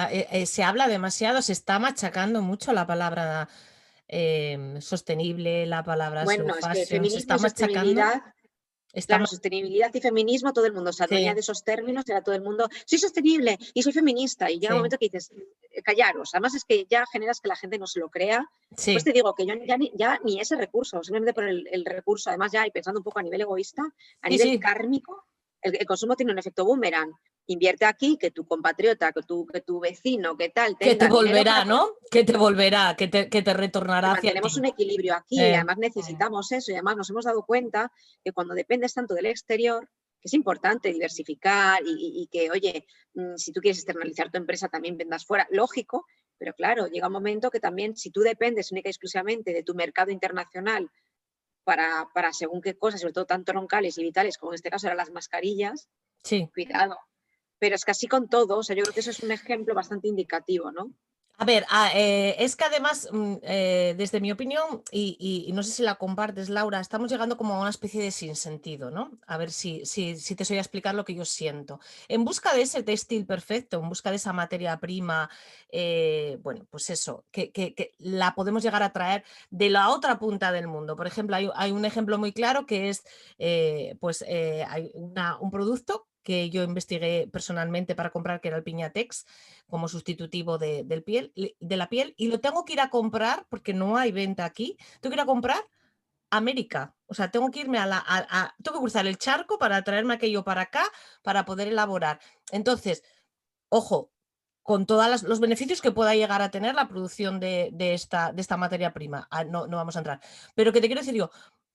se habla demasiado, se está machacando mucho la palabra sostenible, la palabra slow bueno, es que fashion, se feminismo está y machacando. sostenibilidad. Está Claro, sostenibilidad y feminismo, todo el mundo se adueña de sí, esos términos, era todo el mundo, soy sostenible y soy feminista, y llega un sí, momento que dices, callaros, además es que ya generas que la gente no se lo crea. Pues sí, te digo que yo ya ni ese recurso, simplemente por el recurso, además ya y pensando un poco a nivel egoísta, a sí, nivel sí, kármico, el consumo tiene un efecto boomerang. Invierte aquí, que tu compatriota, que tu vecino, que tal, que te tenga dinero volverá, para poder. ¿no? Que te volverá, que te retornará hacia Mantenemos ti. un equilibrio aquí y Eh, además necesitamos eso y además nos hemos dado cuenta que cuando dependes tanto del exterior, que es importante diversificar y que, oye, si tú quieres externalizar tu empresa también vendas fuera, lógico, pero claro, llega un momento que también si tú dependes única y exclusivamente de tu mercado internacional para según qué cosas, sobre todo tan troncales y vitales como en este caso eran las mascarillas, sí. cuidado. Pero es que así con todo, o sea, yo creo que eso es un ejemplo bastante indicativo, ¿no? A ver, es que además, desde mi opinión, y no sé si la compartes, Laura, estamos llegando como a una especie de sinsentido, ¿no? A ver si te soy a explicar lo que yo siento. En busca de ese textil perfecto, en busca de esa materia prima, bueno, pues eso, que la podemos llegar a traer de la otra punta del mundo. Por ejemplo, hay un ejemplo muy claro que es, hay un producto que yo investigué personalmente para comprar, que era el Piñatex, como sustitutivo de la piel, y lo tengo que ir a comprar porque no hay venta aquí. Tengo que ir a comprar a América. O sea, tengo que irme tengo que cruzar el charco para traerme aquello para acá para poder elaborar. Entonces, ojo, con todos los beneficios que pueda llegar a tener la producción de esta materia prima. No vamos a entrar. Pero que te quiero decir yo,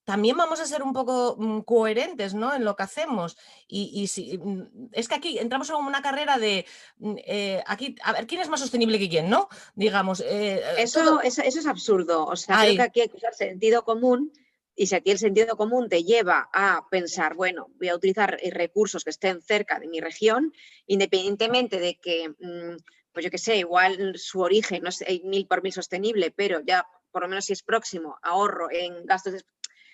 también vamos a ser un poco coherentes, ¿no? En lo que hacemos. Es que aquí entramos en una carrera de aquí, a ver, ¿quién es más sostenible que quién, no? Digamos, todo. Eso es absurdo. O sea, creo que Ay, aquí hay que usar sentido común y si a ti el sentido común te lleva a pensar, bueno, voy a utilizar recursos que estén cerca de mi región, independientemente de que, pues yo qué sé, igual su origen no es 1000 por 1000 sostenible, pero ya por lo menos si es próximo, ahorro en gastos,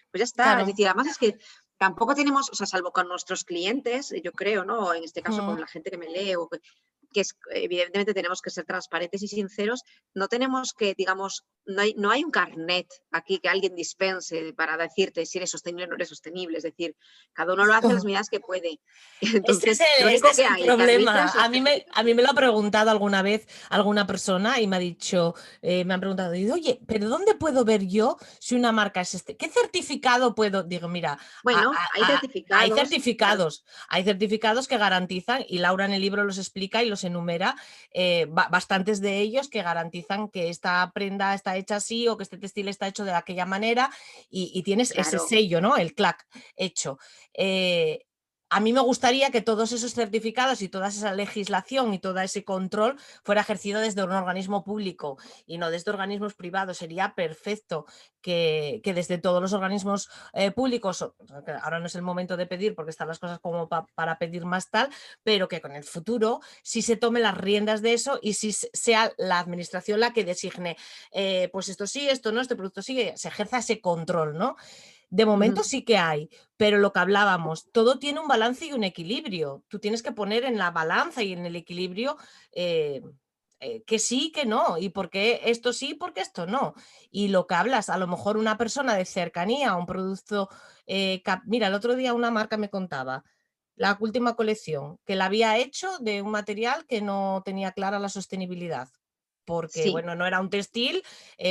pues ya está. Es claro. decir, además es que tampoco tenemos, o sea, salvo con nuestros clientes, yo creo, ¿no? En este caso Mm. con la gente que me lee o que es, evidentemente tenemos que ser transparentes y sinceros, no tenemos que, digamos, no hay un carnet aquí que alguien dispense para decirte si eres sostenible o no eres sostenible, es decir, cada uno lo hace a las medidas que puede. Este es Entonces, lo el, este único es que el hay que arbitra problema. es la A mí me lo ha certificación. preguntado alguna vez alguna persona y me ha dicho, me han preguntado, digo, oye, ¿pero dónde puedo ver yo si una marca es este? ¿Qué certificado puedo? Digo, mira, Bueno, hay certificados, claro, hay certificados que garantizan, y Laura en el libro los explica y los enumera, bastantes de ellos que garantizan que esta prenda está hecha así o que este textil está hecho de aquella manera y tienes ese claro. sello, ¿no? El CLAC hecho. Eh, a mí me gustaría que todos esos certificados y toda esa legislación y todo ese control fuera ejercido desde un organismo público y no desde organismos privados. Sería perfecto que desde todos los organismos públicos, ahora no es el momento de pedir porque están las cosas como para pedir más tal, pero que con el futuro sí se tome las riendas de eso y sí sea la administración la que designe, pues esto sí, esto no, este producto sí, se ejerza ese control, ¿no? De momento sí que hay, pero lo que hablábamos, todo tiene un balance y un equilibrio. Tú tienes que poner en la balanza y en el equilibrio eh, que sí, que no, y por qué esto sí, porque esto no. Y lo que hablas, a lo mejor una persona de cercanía, un producto, mira, el otro día una marca me contaba, La última colección, que la había hecho de un material que no tenía clara la sostenibilidad, porque, Sí, bueno, no era un textil,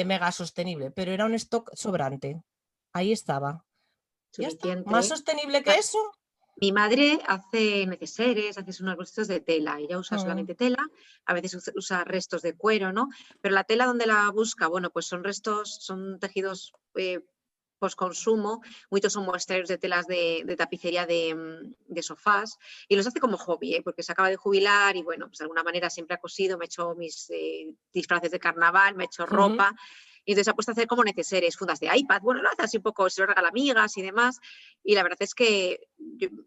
mega sostenible, pero era un stock sobrante. Ahí estaba. Ya está. ¿Más suficiente. sostenible que Ah, eso? mi madre hace neceseres, hace unos restos de tela. Ella usa Mm, solamente tela, a veces usa restos de cuero, ¿no? Pero la tela donde la busca, bueno, pues son restos, son tejidos postconsumo, muchos son muestrarios de telas de tapicería de sofás y los hace como hobby, porque se acaba de jubilar y bueno, pues de alguna manera siempre ha cosido, me ha hecho mis disfraces de carnaval, me ha hecho ujú. ropa y entonces ha puesto a hacer como neceseres, fundas de iPad, bueno, lo hace así un poco, se lo regala a amigas y demás y la verdad es que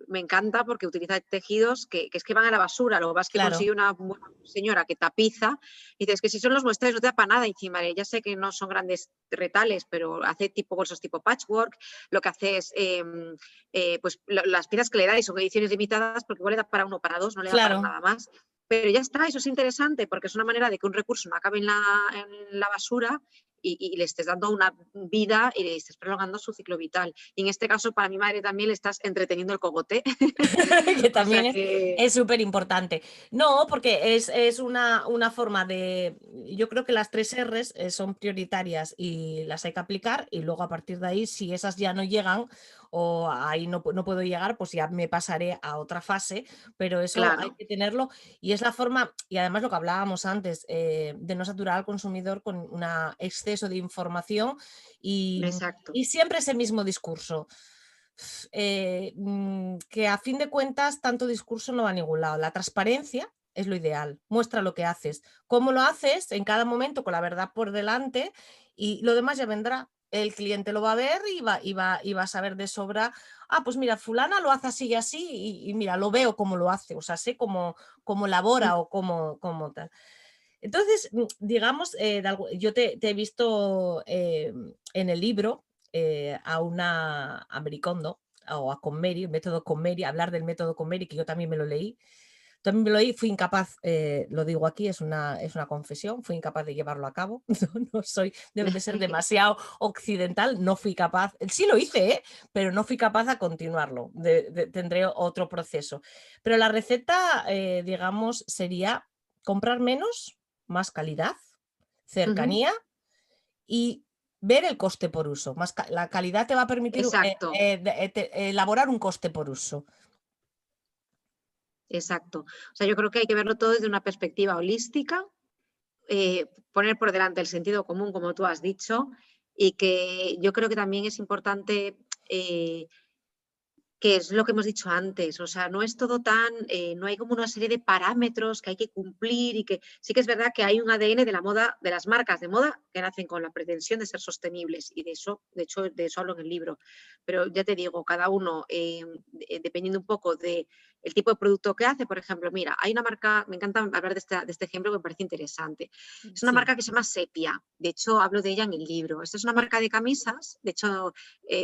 me encanta porque utiliza tejidos que es que van a la basura, lo que pasa es que Claro, consigue una buena señora que tapiza y dices que si son los muestrales no te da para nada encima, ya sé que no son grandes retales, pero hace tipo bolsos tipo patchwork, lo que hace es pues las piezas que le da y son ediciones limitadas porque igual le da para uno, para dos, no le da para claro. nada más. Pero ya está, eso es interesante porque es una manera de que un recurso no acabe en la basura y le estés dando una vida y le estés prolongando su ciclo vital. Y en este caso, para mi madre también le estás entreteniendo el cogote. Que O sea también que, es súper importante. No, porque es una forma de. Yo creo que las 3 Rs son prioritarias y las hay que aplicar, y luego a partir de ahí, si esas ya no llegan o ahí no puedo llegar, pues ya me pasaré a otra fase, pero eso hay claro, que tenerlo y es la forma, y además lo que hablábamos antes, de no saturar al consumidor con un exceso de información y, exacto. y siempre ese mismo discurso. Que a fin de cuentas tanto discurso no va a ningún lado. La transparencia es lo ideal, muestra lo que haces, cómo lo haces en cada momento con la verdad por delante y lo demás ya vendrá. El cliente lo va a ver y va a saber de sobra, pues mira, fulana lo hace así y así y mira, lo veo cómo lo hace, o sea, sé cómo Mm, elabora o cómo tal. Entonces, digamos, yo te he visto en el libro a una a Mericondo o a Conmeri, el método Conmeri, hablar del método Conmeri, que yo también me lo leí. También me lo leí, fui incapaz, lo digo aquí, es una confesión, fui incapaz de llevarlo a cabo. No soy, debe de ser demasiado occidental, no fui capaz. Sí lo hice, pero no fui capaz de continuarlo. Tendré otro proceso. Pero la receta, digamos, sería comprar menos, más calidad, ujú, cercanía y ver el coste por uso. La calidad te va a permitir exacto. elaborar un coste por uso. Exacto. O sea, yo creo que hay que verlo todo desde una perspectiva holística, poner por delante el sentido común, como tú has dicho, y que yo creo que también es importante que es lo que hemos dicho antes, o sea, no es todo tan, no hay como una serie de parámetros que hay que cumplir y que sí que es verdad que hay un ADN de la moda, de las marcas de moda que nacen con la pretensión de ser sostenibles y de eso, de hecho, de eso hablo en el libro. Pero ya te digo, cada uno, dependiendo un poco de el tipo de producto que hace, por ejemplo, mira, hay una marca, me encanta hablar de este ejemplo que me parece interesante. Es una Sí. marca que se llama Sepia, de hecho hablo de ella en el libro. Esta es una marca de camisas, de hecho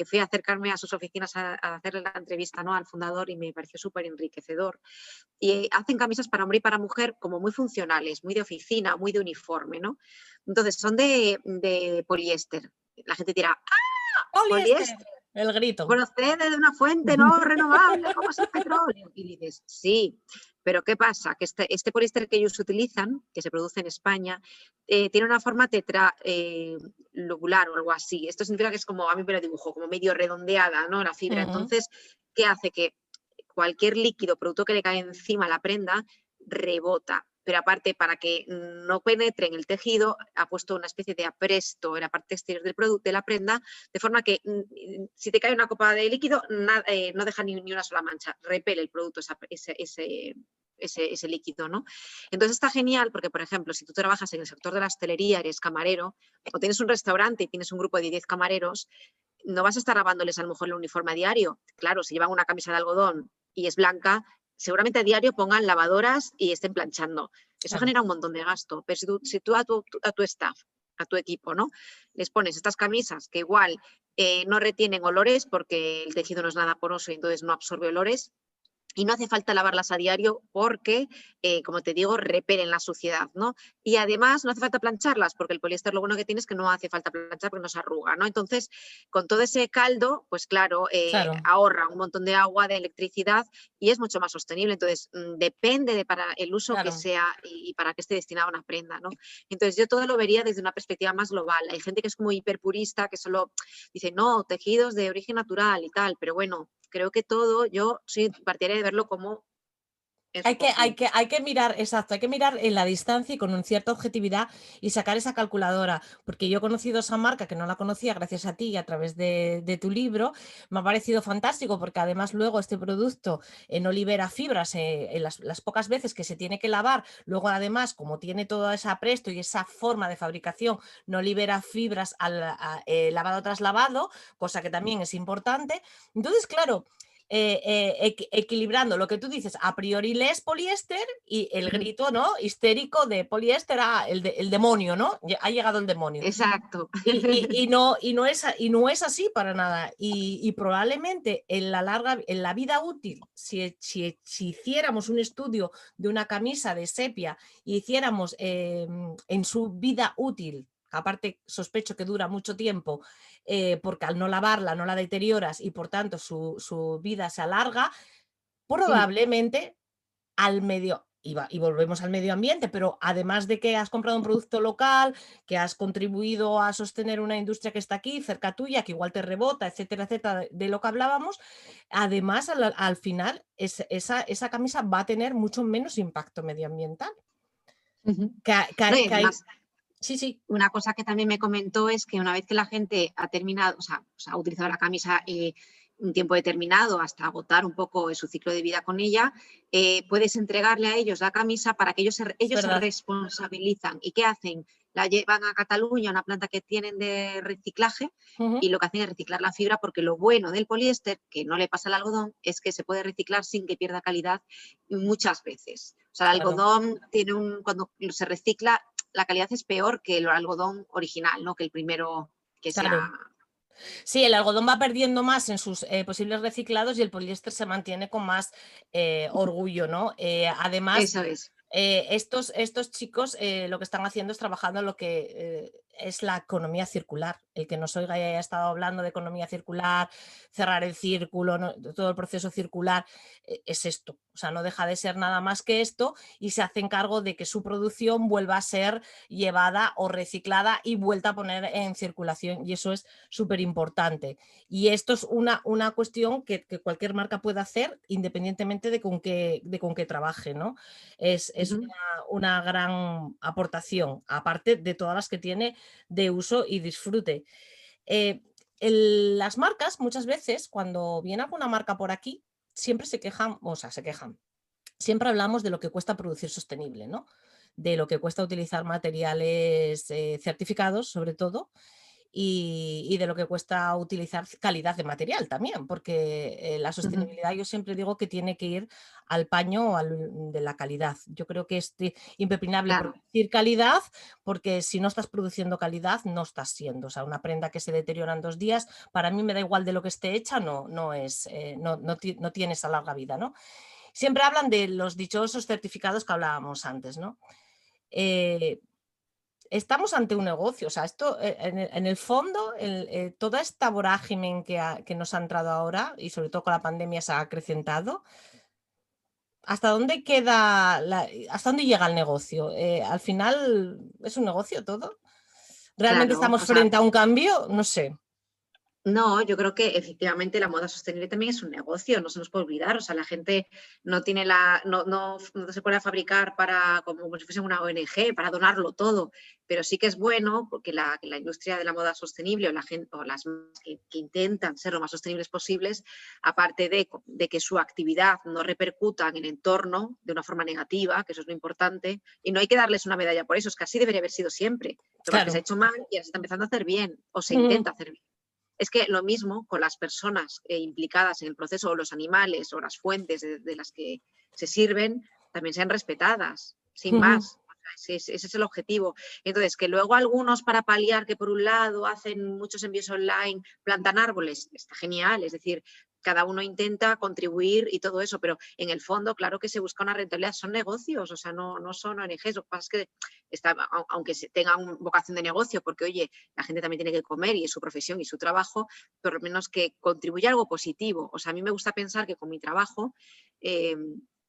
fui a acercarme a sus oficinas a hacerle la entrevista, ¿no?, al fundador y me pareció súper enriquecedor. Y hacen camisas para hombre y para mujer como muy funcionales, muy de oficina, muy de uniforme, ¿no? Entonces son de poliéster. La gente dirá, ¡ah! Poliéster, Poliéster el grito. procede de una fuente no renovable como es el petróleo. Y dices, sí, pero ¿qué pasa? Que este poliéster que ellos utilizan, que se produce en España, tiene una forma tetralobular o algo así. Esto significa que es como, a mí me lo dibujo, como medio redondeada, ¿no? La fibra. Ujú. Entonces, ¿qué hace? Que cualquier líquido, producto que le cae encima a la prenda, rebota. Pero aparte, para que no penetre en el tejido, ha puesto una especie de apresto en la parte exterior del producto, de la prenda, de forma que si te cae una copa de líquido, no deja ni una sola mancha, repele el producto ese líquido, ¿no? Entonces está genial porque, por ejemplo, si tú trabajas en el sector de la hostelería, eres camarero, o tienes un restaurante y tienes un grupo de 10 camareros, no vas a estar lavándoles a lo mejor el uniforme a diario. Claro, si llevan una camisa de algodón y es blanca, seguramente a diario pongan lavadoras y estén planchando. Eso Claro. genera un montón de gasto. Pero si tú a tu staff, a tu equipo, ¿no? Les pones estas camisas que igual no retienen olores porque el tejido no es nada poroso y entonces no absorbe olores, y no hace falta lavarlas a diario porque, como te digo, repelen la suciedad, ¿no? Y además no hace falta plancharlas porque el poliéster lo bueno que tiene es que no hace falta planchar porque no se arruga, ¿no? Entonces, con todo ese caldo, pues claro, Claro, ahorra un montón de agua, de electricidad y es mucho más sostenible. Entonces, depende de para el uso que claro. sea y para qué esté destinada una prenda, ¿no? Entonces, yo todo lo vería desde una perspectiva más global. Hay gente que es como hiperpurista, que solo dice, no, tejidos de origen natural y tal, pero bueno, creo que todo, yo soy partidaria de verlo como en su conjunto. Hay que mirar, exacto, hay que mirar en la distancia y con una cierta objetividad y sacar esa calculadora, porque yo he conocido esa marca que no la conocía gracias a ti y a través de tu libro, me ha parecido fantástico porque además luego este producto no libera fibras en las pocas veces que se tiene que lavar, luego además como tiene todo ese apresto y esa forma de fabricación, no libera fibras al lavado tras lavado, cosa que también es importante. Entonces, claro, equilibrando lo que tú dices, a priori lees poliéster y el grito, ¿no? Histérico de poliéster, el demonio, ¿no? Ha llegado el demonio. Exacto. Y no es así para nada. Y probablemente en la vida útil, si hiciéramos un estudio de una camisa de sepia y hiciéramos en su vida útil, aparte sospecho que dura mucho tiempo, porque al no lavarla no la deterioras y por tanto su vida se alarga, Sí. probablemente al medio, y volvemos al medio ambiente, pero además de que has comprado un producto local, que has contribuido a sostener una industria que está aquí, cerca tuya, que igual te rebota, etcétera, etcétera, de lo que hablábamos, además al final esa camisa va a tener mucho menos impacto medioambiental. Ujú. No, y Que hay, además, sí, sí, una cosa que también me comentó es que una vez que la gente ha terminado, o sea, ha utilizado la camisa un tiempo determinado hasta agotar un poco su ciclo de vida con ella, puedes entregarle a ellos la camisa para que es ellos se verdad. responsabilizan. ¿Y qué hacen? La llevan a Cataluña, a una planta que tienen de reciclaje, Ujú, y lo que hacen es reciclar la fibra porque lo bueno del poliéster, que no le pasa al algodón, es que se puede reciclar sin que pierda calidad muchas veces. O sea, el claro, algodón tiene cuando se recicla, la calidad es peor que el algodón original, ¿no? Que el primero que se claro. ha... Sí, el algodón va perdiendo más en sus posibles reciclados y el poliéster se mantiene con más orgullo, ¿no? Además, Eso es. estos chicos lo que están haciendo es trabajando en lo que es la economía circular. El que nos oiga y haya estado hablando de economía circular, cerrar el círculo, ¿no? Todo el proceso circular, es esto. O sea, no deja de ser nada más que esto y se hacen cargo de que su producción vuelva a ser llevada o reciclada y vuelta a poner en circulación. Y eso es súper importante. Y esto es una cuestión que cualquier marca puede hacer independientemente de con qué trabaje, ¿no? Es Ujú. una gran aportación, aparte de todas las que tiene de uso y disfrute. Eh, las marcas, muchas veces, cuando viene alguna marca por aquí, siempre se quejan, o sea, se quejan. Siempre hablamos de lo que cuesta producir sostenible, ¿no? De lo que cuesta utilizar materiales certificados, sobre todo, y de lo que cuesta utilizar calidad de material también, porque la Ujú. sostenibilidad yo siempre digo que tiene que ir al paño de la calidad. Yo creo que es impepinable Claro. producir calidad, porque si no estás produciendo calidad, no estás siendo. O sea, una prenda que se deteriora en 2 días, para mí me da igual de lo que esté hecha, no es, no tiene esa larga vida, ¿no? Siempre hablan de los dichosos certificados que hablábamos antes, ¿no? Eh, Estamos ante un negocio, o sea, esto en el fondo, toda esta vorágine que nos ha entrado ahora y sobre todo con la pandemia se ha acrecentado, ¿hasta dónde hasta dónde llega el negocio? Al final es un negocio todo. ¿Realmente Claro, estamos o sea, frente a un cambio? No sé. no, yo creo que efectivamente la moda sostenible también es un negocio, no se nos puede olvidar. O sea, la gente no tiene no se pone a fabricar para como si fuese una ONG, para donarlo todo. Pero sí que es bueno porque la industria de la moda sostenible o la gente, o las que intentan ser lo más sostenibles posibles, aparte de que su actividad no repercuta en el entorno de una forma negativa, que eso es lo importante, y no hay que darles una medalla por eso, es que así debería haber sido siempre. Lo que pasa es que se ha Claro. hecho mal y ahora se está empezando a hacer bien, o se Ujú. intenta hacer bien. Es que lo mismo con las personas implicadas en el proceso o los animales o las fuentes de las que se sirven también sean respetadas, sin Ujú. más. Ese es el objetivo. Entonces, que luego algunos para paliar que por un lado hacen muchos envíos online, plantan árboles, está genial. Es decir, cada uno intenta contribuir y todo eso, pero en el fondo, claro que se busca una rentabilidad, son negocios, o sea, no son ONGs, lo que pasa es que aunque tengan vocación de negocio, porque oye, la gente también tiene que comer y es su profesión y su trabajo, por lo menos que contribuya a algo positivo. O sea, a mí me gusta pensar que con mi trabajo eh,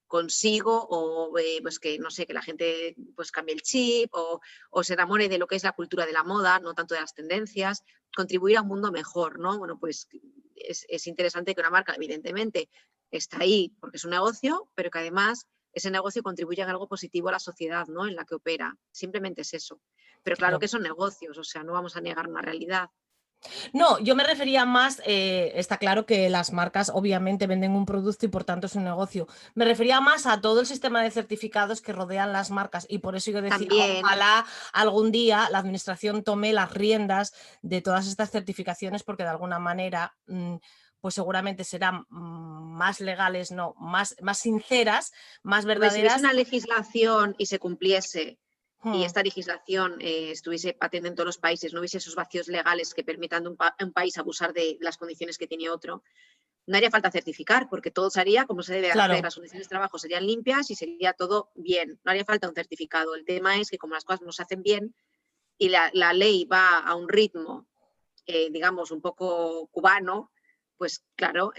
consigo pues que, no sé, que la gente pues cambie el chip o se enamore de lo que es la cultura de la moda, no tanto de las tendencias, contribuir a un mundo mejor, ¿no? Bueno, pues es interesante que una marca, evidentemente, está ahí porque es un negocio, pero que además ese negocio contribuye en algo positivo a la sociedad, ¿no? En la que opera. Simplemente es eso. Pero claro Claro. que son negocios, o sea, no vamos a negar una realidad. No, yo me refería más, está claro que las marcas obviamente venden un producto y por tanto es un negocio. Me refería más a todo el sistema de certificados que rodean las marcas y por eso yo decía, También, ojalá algún día la administración tome las riendas de todas estas certificaciones porque de alguna manera pues seguramente serán más legales, no, más sinceras, más hombre, si hubiese verdaderas. una legislación y se cumpliese y Hmm, esta legislación estuviese patente en todos los países, no hubiese esos vacíos legales que permitan a un país abusar de las condiciones que tiene otro, no haría falta certificar, porque todo se haría como se debe hacer, claro, las condiciones de trabajo serían limpias y sería todo bien, no haría falta un certificado. El tema es que como las cosas no se hacen bien y la ley va a un ritmo, digamos, un poco cubano, pues claro,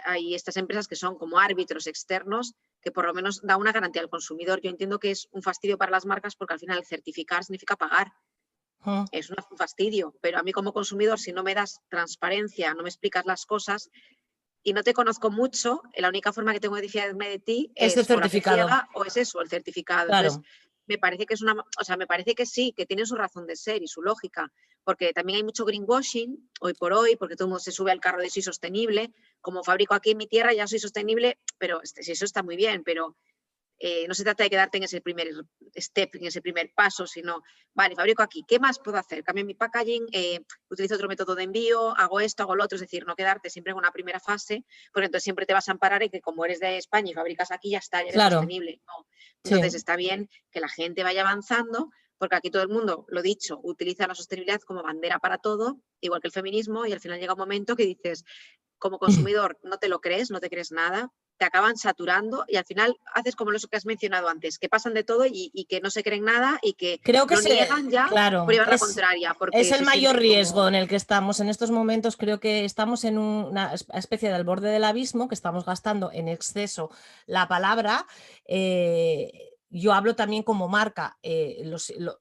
hay estas empresas que son como árbitros externos que por lo menos da una garantía al consumidor. Yo entiendo que es un fastidio para las marcas porque al final certificar significa pagar. hmm, Es un fastidio, pero a mí como consumidor, si no me das transparencia, no me explicas las cosas, y no te conozco mucho, la única forma que tengo de fiarme de ti es el es o la fe certificado, ciega o es eso, el certificado. Entonces, claro, me parece que es o sea, me parece que sí, que tiene su razón de ser y su lógica, porque también hay mucho greenwashing hoy por hoy, porque todo el mundo se sube al carro de soy sostenible, como fabrico aquí en mi tierra ya soy sostenible, pero si eso está muy bien, pero no se trata de quedarte en ese primer step, en ese primer paso, sino, vale, fabrico aquí, ¿qué más puedo hacer? Cambio mi packaging, utilizo otro método de envío, hago esto, hago lo otro, es decir, no quedarte siempre en una primera fase, porque entonces siempre te vas a amparar en que como eres de España y fabricas aquí, ya está, ya eres claro, sostenible. No. Entonces sí. está bien que la gente vaya avanzando, porque aquí todo el mundo, lo dicho, utiliza la sostenibilidad como bandera para todo, igual que el feminismo, y al final llega un momento que dices, como consumidor no te lo crees, no te crees nada, te acaban saturando y al final haces como eso que has mencionado antes, que pasan de todo y que no se creen nada y que Creo que lo niegan ya por claro, llevar la contraria, es porque el se mayor sienten riesgo como... en el que estamos en estos momentos. Creo que estamos en una especie del borde del abismo, que estamos gastando en exceso la palabra. Yo hablo también como marca,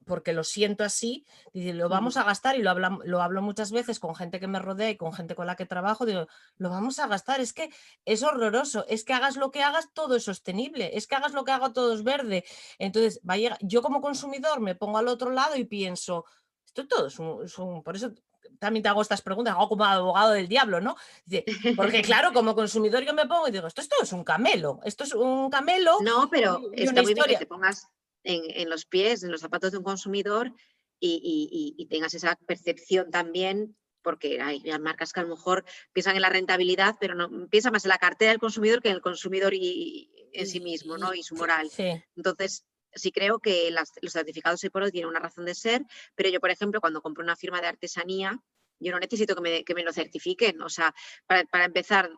porque lo siento así, lo vamos a gastar y lo hablo muchas veces con gente que me rodea y con gente con la que trabajo, digo, lo vamos a gastar, es que es horroroso, es que hagas lo que hagas, todo es sostenible, es que hagas lo que haga, todo es verde. Entonces, yo como consumidor me pongo al otro lado y pienso, esto todo por eso también te hago estas preguntas, hago como abogado del diablo, ¿no? Dice, porque claro, como consumidor yo me pongo y digo, esto es un camelo, esto es un camelo No, pero y una está muy bien que historia. te pongas en los pies, en los zapatos de un consumidor y tengas esa percepción también, porque hay marcas que a lo mejor piensan en la rentabilidad, pero no piensan más en la cartera del consumidor que en el consumidor y en sí mismo, ¿no? Y su Sí, moral. sí, Entonces, sí creo que los certificados hoy por hoy tienen una razón de ser, pero yo, por ejemplo, cuando compro una firma de artesanía, yo no necesito que me lo certifiquen. O sea, para empezar,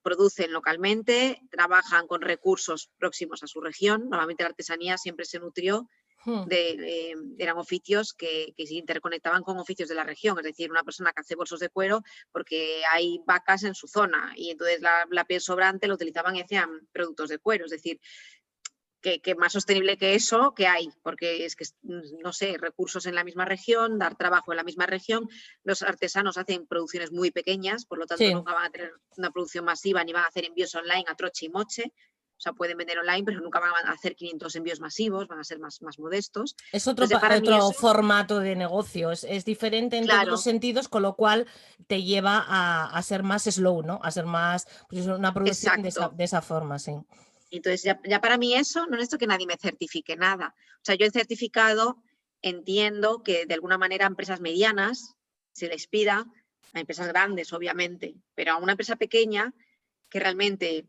producen localmente, trabajan con recursos próximos a su región. Normalmente la artesanía siempre se nutrió hmm, eran oficios que se interconectaban con oficios de la región, es decir, una persona que hace bolsos de cuero porque hay vacas en su zona y entonces la piel sobrante lo utilizaban y hacían productos de cuero, es decir, que más sostenible que eso que hay, porque es que, no sé, recursos en la misma región, dar trabajo en la misma región, los artesanos hacen producciones muy pequeñas, por lo tanto sí. nunca van a tener una producción masiva ni van a hacer envíos online a troche y moche, o sea, pueden vender online, pero nunca van a hacer 500 envíos masivos, van a ser más modestos. Es Entonces, para mí otro eso, formato de negocio, es diferente en todos los claro, sentidos, con lo cual te lleva a ser más slow, ¿no? A ser más, pues una producción exacto. de esa forma, sí. Entonces, ya para mí eso no necesito que nadie me certifique nada. O sea, yo en certificado entiendo que de alguna manera a empresas medianas se les pida, a empresas grandes obviamente, pero a una empresa pequeña que realmente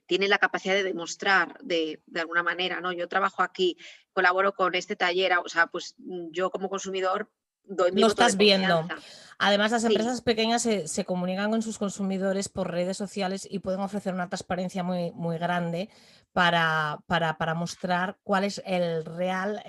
tiene la capacidad de demostrar de alguna manera, ¿no? Yo trabajo aquí, colaboro con este taller, o sea, pues yo como consumidor doy mi Lo voto de estás viendo. confianza. Además, las Sí, empresas pequeñas se comunican con sus consumidores por redes sociales y pueden ofrecer una transparencia muy, muy grande para mostrar cuál es el real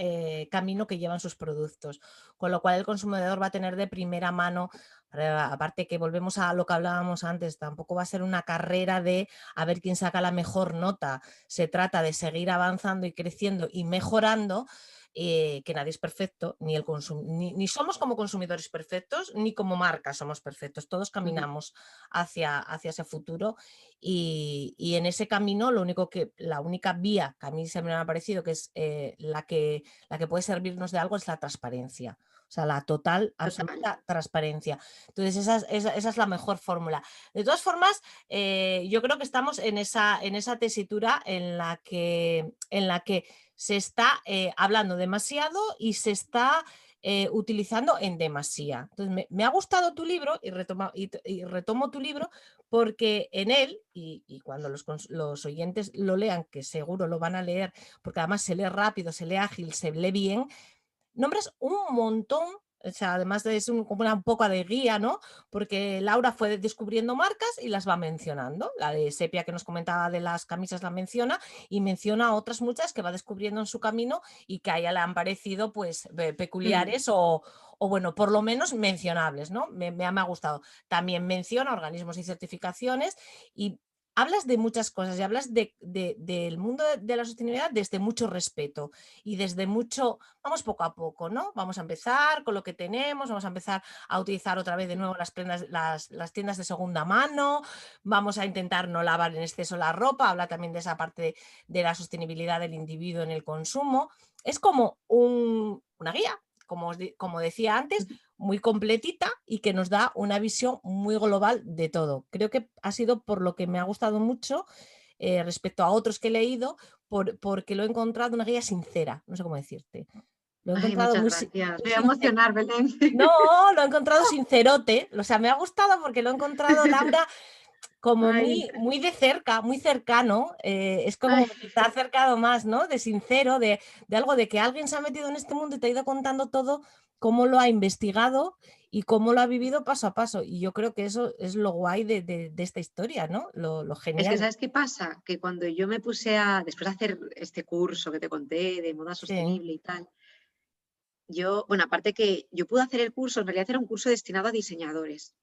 camino que llevan sus productos. Con lo cual el consumidor va a tener de primera mano, aparte que volvemos a lo que hablábamos antes, tampoco va a ser una carrera de a ver quién saca la mejor nota. Se trata de seguir avanzando y creciendo y mejorando, que nadie es perfecto, ni somos como consumidores perfectos, ni como marca somos perfectos. Todos ujú, caminamos hacia ese futuro y en ese camino la única vía que a mí se me ha parecido que es la que puede servirnos de algo es la transparencia. O sea, la total, total. absoluta transparencia. Entonces, esa es la mejor fórmula. De todas formas, yo creo que estamos en esa tesitura en la que se está hablando demasiado y se está utilizando en demasía. Entonces, me ha gustado tu libro y retomo tu libro porque en él, y cuando los oyentes lo lean, que seguro lo van a leer, porque además se lee rápido, se lee ágil, se lee bien, nombres un montón, o sea, además de es como un poco de guía, ¿no? Porque Laura fue descubriendo marcas y las va mencionando. La de Sepia que nos comentaba de las camisas la menciona y menciona otras muchas que va descubriendo en su camino y que a ella le han parecido pues Ujú. peculiares o bueno, por lo menos mencionables, ¿no? Me ha gustado. También menciona organismos y certificaciones y hablas de muchas cosas y hablas del mundo de la sostenibilidad desde mucho respeto y desde mucho vamos poco a poco, ¿no? Vamos a empezar con lo que tenemos, vamos a empezar a utilizar otra vez de nuevo las tiendas de segunda mano, vamos a intentar no lavar en exceso la ropa, habla también de esa parte de la sostenibilidad del individuo en el consumo. Es como una guía, como decía antes, muy completita y que nos da una visión muy global de todo. Creo que ha sido por lo que me ha gustado mucho respecto a otros que he leído, porque lo he encontrado una guía sincera, no sé cómo decirte. Lo he Ay, encontrado muchas muy, gracias. muy Me voy a sincero. emocionar, Belén. No, lo he encontrado sincerote. O sea, me ha gustado porque lo he encontrado, Laura, como Ay, muy de cerca, muy cercano. Es ay. como que te ha acercado más, ¿no? De sincero, de algo de que alguien se ha metido en este mundo y te ha ido contando todo, cómo lo ha investigado y cómo lo ha vivido paso a paso. Y yo creo que eso es lo guay de esta historia, ¿no? Lo Es que, genial. ¿sabes qué pasa? Que cuando yo me puse después de hacer este curso que te conté de moda Sí. sostenible y tal, bueno, aparte que yo pude hacer el curso, en realidad era un curso destinado a diseñadores.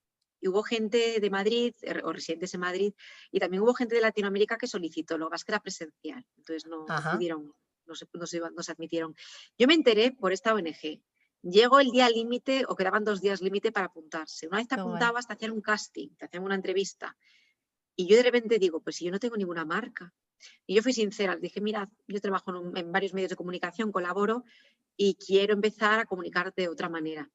Y hubo gente de Madrid, o residentes en Madrid, y también hubo gente de Latinoamérica que solicitó, lo que pasa es que era presencial, entonces no Ajá. pudieron, no se admitieron. Yo me enteré por esta ONG. Llegó el día límite, o quedaban 2 días límite para apuntarse. Una vez te Qué guay. apuntabas, te hacían un casting, te hacían una entrevista. Y yo de repente digo, pues si yo no tengo ninguna marca. Y yo fui sincera, les dije, mira, yo trabajo en varios medios de comunicación, colaboro y quiero empezar a comunicar de otra manera.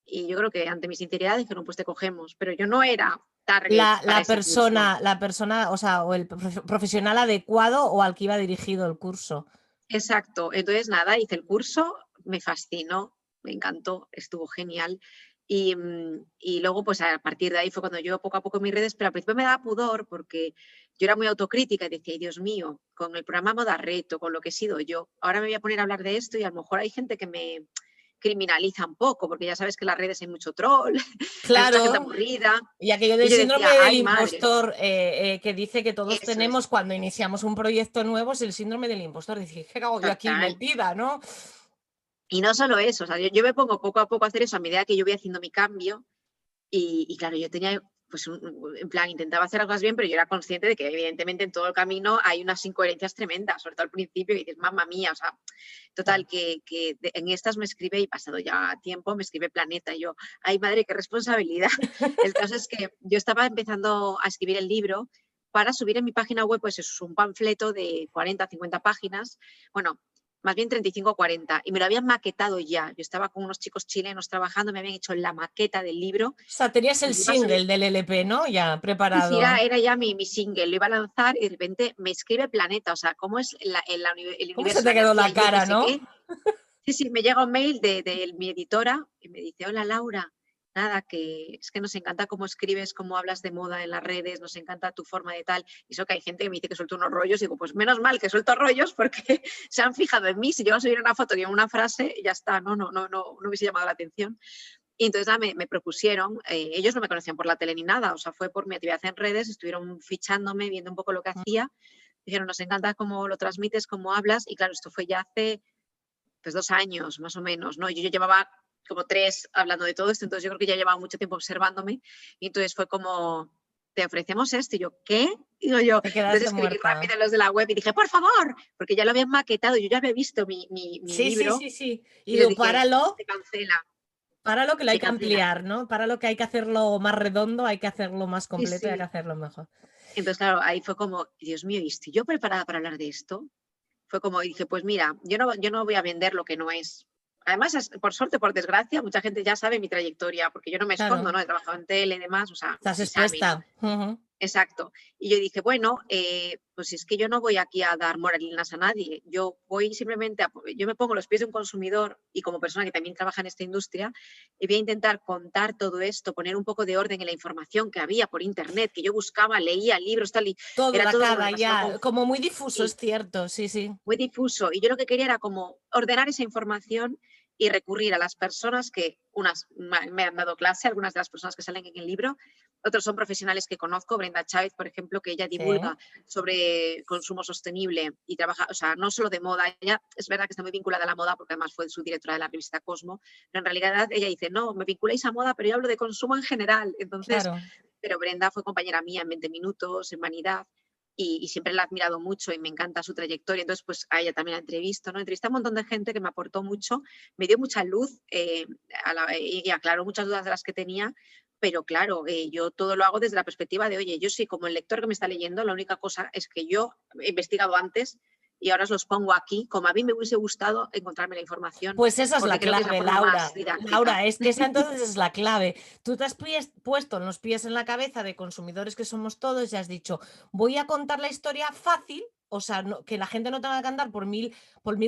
Y yo creo que ante mi sinceridad dijeron, pues te cogemos, pero yo no era target La, para la ese curso. persona, la persona, o sea, o el profesional adecuado o al que iba dirigido el curso. Exacto. Entonces, nada, hice el curso, me fascinó, me encantó, estuvo genial. Y luego, pues a partir de ahí fue cuando yo poco a poco en mis redes, pero al principio me daba pudor porque yo era muy autocrítica y decía, "Ay, Dios mío, con el programa Moda Reto, con lo que he sido yo, ahora me voy a poner a hablar de esto y a lo mejor hay gente que me criminaliza un poco, porque ya sabes que en las redes hay mucho troll, hay mucha gente Claro, aburrida". y aquello Y del yo síndrome decía, del ay, madre, impostor que dice que todos eso es, tenemos cuando iniciamos un proyecto nuevo es el síndrome del impostor. Decir, ¿qué hago yo aquí total. metida, no? Y no solo eso, o sea, yo me pongo poco a poco a hacer eso a medida que yo voy haciendo mi cambio. Y claro, yo tenía, pues, en plan, intentaba hacer algo bien, pero yo era consciente de que evidentemente en todo el camino hay unas incoherencias tremendas, sobre todo al principio, y dices, mamma mía, o sea, total, Ya. en estas me escribe, y pasado ya tiempo, me escribe Planeta, y yo, ay madre, qué responsabilidad. El caso es que yo estaba empezando a escribir el libro para subir en mi página web, pues es un panfleto de 40, 50 páginas, bueno, más bien 35 o 40, y me lo habían maquetado ya. Yo estaba con unos chicos chilenos trabajando, me habían hecho la maqueta del libro O sea, tenías el y lo iba a subir. single del LP, ¿no? Ya Sí, sí, preparado. era ya mi single, lo iba a lanzar y de repente me escribe Planeta, o sea, cómo es el ¿Cómo se universo, te la quedó energía, la y yo qué cara, sé no? qué. Sí, sí, me llega un mail de mi editora y me dice, hola Laura, Nada, que es que nos encanta cómo escribes, cómo hablas de moda en las redes, nos encanta tu forma de tal. Y eso que hay gente que me dice que suelto unos rollos, y digo, pues menos mal que suelto rollos porque se han fijado en mí. Si yo a subir una foto y una frase, ya está, no hubiese llamado la atención. Y entonces me propusieron, ellos no me conocían por la tele ni nada, o sea, fue por mi actividad en redes, estuvieron fichándome, viendo un poco lo que hacía. Dijeron, nos encanta cómo lo transmites, cómo hablas. Y claro, esto fue ya hace pues 2 años más o menos, ¿no? Yo llevaba como 3 hablando de todo esto, entonces yo creo que ya llevaba mucho tiempo observándome, y entonces fue como, te ofrecemos esto, y yo, ¿qué? Digo yo, Te entonces quedaste escribí muerta. rápido en los de la web y dije, por favor, porque ya lo habían maquetado, yo ya había visto mi Sí, sí, libro, sí, sí. Y y les digo, dije, páralo, páralo que lo hay se que cancela. ampliar, ¿no? Páralo que hay que hacerlo más redondo, hay que hacerlo más Sí, completo y hay que sí. hacerlo mejor. Entonces, claro, ahí fue como, Dios mío, ¿y estoy yo preparada para hablar de esto? Fue como, y dije, pues mira, yo no voy a vender lo que no es. Además, por suerte, por desgracia, mucha gente ya sabe mi trayectoria, porque yo no me escondo, Claro, ¿no? He trabajado en tele y demás, o sea, estás se sabe, ¿no? expuesta. Ujú. Exacto. Y yo dije, bueno, pues es que yo no voy aquí a dar moralinas a nadie. Yo voy simplemente, yo me pongo los pies de un consumidor y como persona que también trabaja en esta industria, y voy a intentar contar todo esto, poner un poco de orden en la información que había por internet, que yo buscaba, leía libros, tal, y Todo, era la todo como cara demasiado ya, como muy confuso. difuso, es cierto, sí, sí. Muy difuso. Y yo lo que quería era como ordenar esa información y recurrir a las personas que, unas me han dado clase, algunas de las personas que salen en el libro, otros son profesionales que conozco, Brenda Chávez, por ejemplo, que ella Sí. divulga sobre consumo sostenible y trabaja, o sea, no solo de moda, ella es verdad que está muy vinculada a la moda porque además fue su directora de la revista Cosmo, pero en realidad ella dice, no, me vinculáis a moda, pero yo hablo de consumo en general. Entonces, Claro. pero Brenda fue compañera mía en 20 minutos, en Vanidad, y siempre la he admirado mucho y me encanta su trayectoria. Entonces, pues a ella también la entrevisto, ¿no? Entrevisté a un montón de gente que me aportó mucho, me dio mucha luz y aclaró muchas dudas de las que tenía, pero claro, yo todo lo hago desde la perspectiva de, oye, yo sí, como el lector que me está leyendo, la única cosa es que yo he investigado antes y ahora os los pongo aquí, como a mí me hubiese gustado encontrarme la información, Pues esa es porque la creo que es la clave, forma más Laura. didáctica. Laura, es que esa entonces es la clave. Tú te has puesto los pies en la cabeza de consumidores que somos todos y has dicho, voy a contar la historia fácil, o sea, que la gente no tenga que andar por mil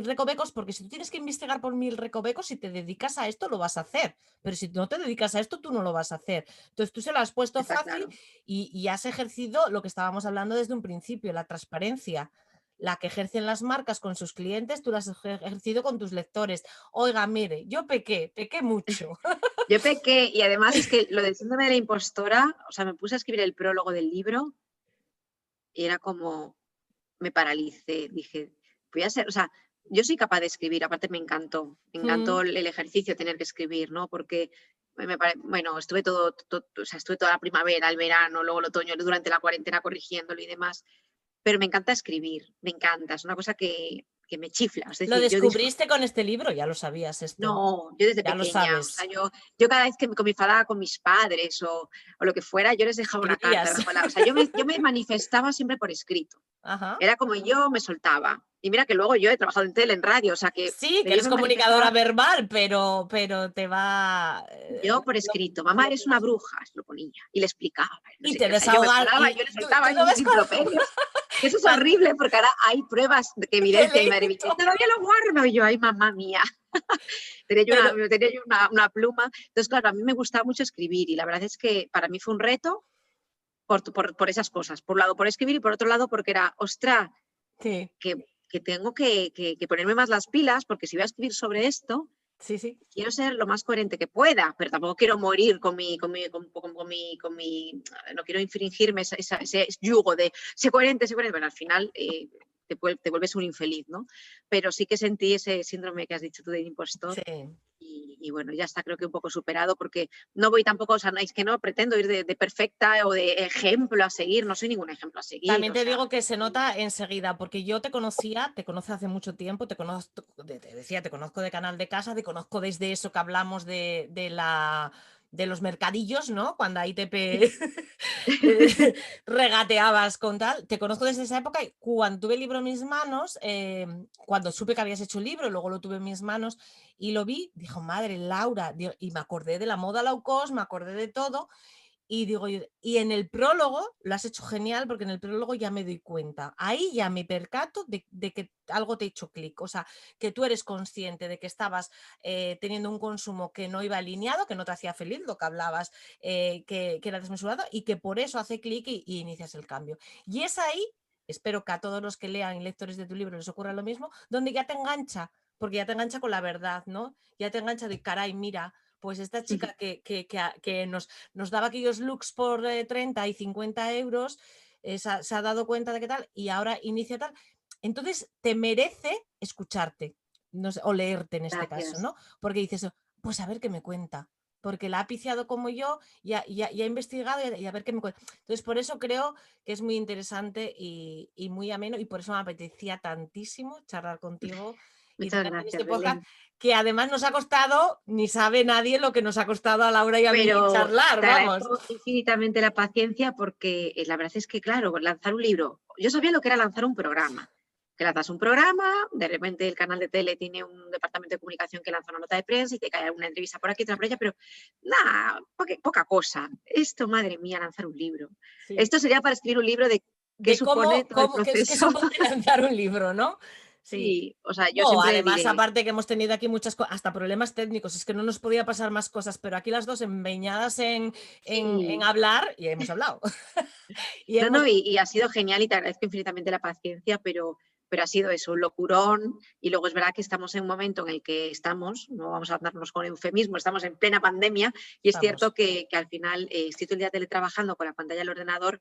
recovecos, porque si tú tienes que investigar por mil recovecos, si te dedicas a esto, lo vas a hacer. Pero si no te dedicas a esto, tú no lo vas a hacer. Entonces tú se lo has puesto Está fácil claro. y has ejercido lo que estábamos hablando desde un principio, la transparencia. La que ejercen las marcas con sus clientes, tú la has ejercido con tus lectores. Oiga, mire, yo pequé mucho. Yo pequé y además es que lo del síndrome de la impostora, o sea, me puse a escribir el prólogo del libro y era como, me paralicé, dije, voy a ser, o sea, yo soy capaz de escribir, aparte me encantó Mm. el ejercicio de tener que escribir, ¿no? Porque, bueno, estuve o sea, estuve toda la primavera, el verano, luego el otoño, durante la cuarentena corrigiéndolo y demás, pero me encanta escribir, me encanta, es una cosa que me chifla, es ¿Lo decir, yo disfruto. descubriste con este libro? Ya lo sabías esto, No, yo desde ya lo pequeña, o sea, sabes. yo cada vez que me enfadaba con mis padres o lo que fuera, yo les dejaba una carta Escribías. debajo o sea, yo me manifestaba siempre por escrito. Ajá. Era como yo me soltaba. Y mira que luego yo he trabajado en tele, en radio, o sea que, Sí, que pero yo eres me comunicadora manifestaba verbal, pero te va... yo por escrito. Mamá, eres una bruja, se lo ponía. Y le explicaba, y no y sé te qué. O sea, yo me desahogas. paraba, Y yo le tú soltaba no mis ves improperios. Que eso es cuando, horrible porque ahora hay pruebas que que le evidencian y he madre mía, dicho. todavía lo guardo. Y yo, ay, mamá mía. Pero Tenía yo una pluma. Entonces, claro, a mí me gustaba mucho escribir y la verdad es que para mí fue un reto por esas cosas. Por un lado, por escribir y por otro lado, porque era, ostra, sí, que tengo que ponerme más las pilas porque si voy a escribir sobre esto, sí, sí. quiero ser lo más coherente que pueda, pero tampoco quiero morir con mi no quiero infringirme ese yugo de sé coherente, pero al final te vuelves un infeliz, ¿no? Pero sí que sentí ese síndrome que has dicho tú del impostor. Sí. Y bueno, ya está, creo que un poco superado, porque no voy tampoco, o sea, no, es que no pretendo ir de perfecta o de ejemplo a seguir, no soy ningún ejemplo a seguir, También o te sea, digo que se nota enseguida, porque yo te conocía, te conozco hace mucho tiempo, te conozco, te decía, te conozco de Canal de Casa, te conozco desde eso que hablamos de los mercadillos, ¿no? Cuando ahí regateabas con tal. Te conozco desde esa época y cuando tuve el libro en mis manos, cuando supe que habías hecho el libro, luego lo tuve en mis manos y lo vi, dijo, madre, Laura, y me acordé de la moda low cost, me acordé de todo. Y digo yo, y en el prólogo lo has hecho genial, porque en el prólogo ya me doy cuenta. Ahí ya me percato de que algo te ha hecho clic. O sea, que tú eres consciente de que estabas teniendo un consumo que no iba alineado, que no te hacía feliz, lo que hablabas, que era desmesurado, y que por eso hace clic y inicias el cambio. Y es ahí, espero que a todos los que lean y lectores de tu libro les ocurra lo mismo, donde ya te engancha, porque ya te engancha con la verdad, ¿no? Ya te engancha de, caray, mira, pues esta chica que nos daba aquellos looks por 30 y 50 euros, se ha dado cuenta de qué tal y ahora inicia tal. Entonces te merece escucharte, no sé, o leerte en este caso, Gracias. ¿no? Porque dices, pues a ver qué me cuenta, porque la ha piciado como yo y ha investigado y a ver qué me cuenta. Entonces por eso creo que es muy interesante y muy ameno, y por eso me apetecía tantísimo charlar contigo y Muchas tenerte en gracias, este podcast, Belén. que además nos ha costado, ni sabe nadie lo que nos ha costado a Laura y a mí Pero charlar, te vamos. agradezco infinitamente la paciencia porque la verdad es que, claro, lanzar un libro, yo sabía lo que era lanzar un programa. Que lanzas un programa, de repente el canal de tele tiene un departamento de comunicación que lanza una nota de prensa y te cae una entrevista por aquí, otra por allá, pero nada, poca cosa. Esto, madre mía, lanzar un libro. Sí. Esto sería para escribir un libro de qué De supone todo el qué proceso. supone lanzar un libro, ¿no? Sí. Sí, o sea, yo No, siempre además, diré, aparte que hemos tenido aquí muchas cosas, hasta problemas técnicos, es que no nos podía pasar más cosas, pero aquí las dos empeñadas en sí, hablar, y hemos hablado. Y no, hemos, no, y ha sido genial y te agradezco infinitamente la paciencia, pero ha sido eso, un locurón. Y luego es verdad que estamos en un momento en el que estamos, no vamos a darnos con eufemismo, estamos en plena pandemia y es vamos, cierto que al final estoy todo el día teletrabajando con la pantalla del ordenador.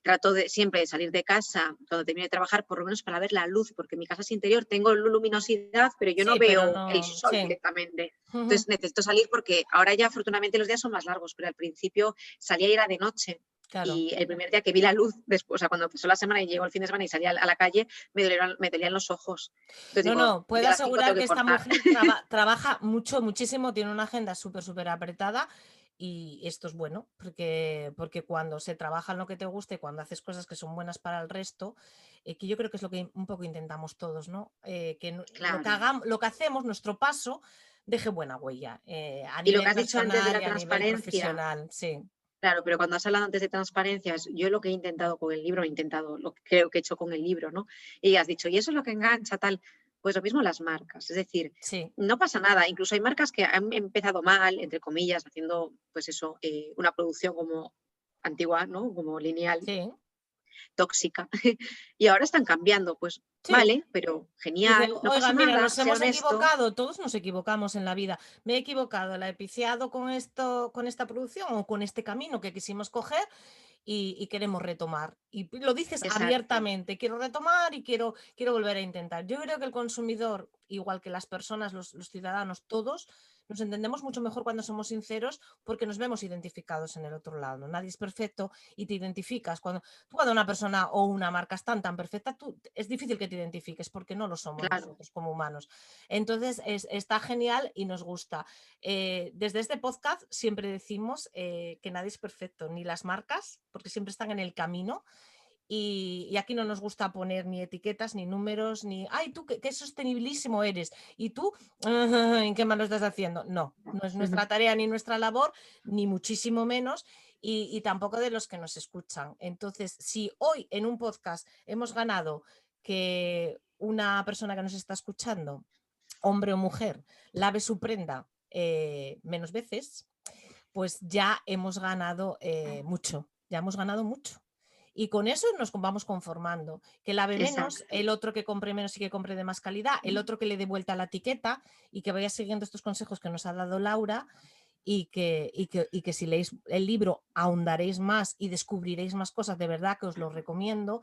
Trato de siempre de salir de casa cuando termino de trabajar, por lo menos para ver la luz, porque mi casa es interior, tengo luminosidad, pero yo no sí, pero veo el no, sol sí. directamente. Entonces necesito salir porque ahora ya afortunadamente los días son más largos, pero al principio salía y era de noche. Claro. Y el primer día que vi la luz, después, o sea, cuando pasó la semana y llegó el fin de semana y salí a la calle, me dolían los ojos. Entonces No, digo, no, puedo yo a las 5 tengo asegurar que que esta cortar. mujer trabaja mucho, muchísimo, tiene una agenda súper apretada, y esto es bueno, porque cuando se trabaja en lo que te gusta y cuando haces cosas que son buenas para el resto, que yo creo que es lo que un poco intentamos todos, ¿no? Que Claro. lo que hacemos, nuestro paso, deje buena huella, a Y lo que nivel has dicho antes de personal la y a nivel transparencia, profesional, sí, claro, pero cuando has hablado antes de transparencia, yo lo que he intentado con el libro, lo que creo que he hecho con el libro, ¿no? Y has dicho, y eso es lo que engancha, tal. Pues lo mismo las marcas, es decir, sí, no pasa nada. Incluso hay marcas que han empezado mal, entre comillas, haciendo, pues eso, una producción como antigua, ¿no? Como lineal, sí, tóxica, y ahora están cambiando, pues sí. vale, pero Dice, genial, no oiga, pasa mira, nada, nos sea hemos honesto. equivocado, todos nos equivocamos en la vida. Me he equivocado, la he piciado con esto, con esta producción o con este camino que quisimos coger, y queremos retomar. Y lo dices Exacto, abiertamente, quiero retomar y quiero volver a intentar. Yo creo que el consumidor, igual que las personas, los ciudadanos, todos, nos entendemos mucho mejor cuando somos sinceros, porque nos vemos identificados en el otro lado. Nadie es perfecto y te identificas. Cuando una persona o una marca es tan perfecta, es difícil que te identifiques, porque no lo somos claro. nosotros como humanos. Entonces está genial y nos gusta. Desde este podcast siempre decimos que nadie es perfecto, ni las marcas, porque siempre están en el camino. Y aquí no nos gusta poner ni etiquetas, ni números, ni, ay, tú qué sostenibilísimo eres. Y tú, ¿en qué mal lo estás haciendo? No, no es nuestra tarea ni nuestra labor, ni muchísimo menos, y tampoco de los que nos escuchan. Entonces, si hoy en un podcast hemos ganado que una persona que nos está escuchando, hombre o mujer, lave su prenda menos veces, pues ya hemos ganado mucho, ya hemos ganado mucho. Y con eso nos vamos conformando. Que lave menos, Exacto. el otro que compre menos y que compre de más calidad, el otro que le dé vuelta a la etiqueta y que vaya siguiendo estos consejos que nos ha dado Laura, y que si leéis el libro ahondaréis más y descubriréis más cosas, de verdad que os lo recomiendo.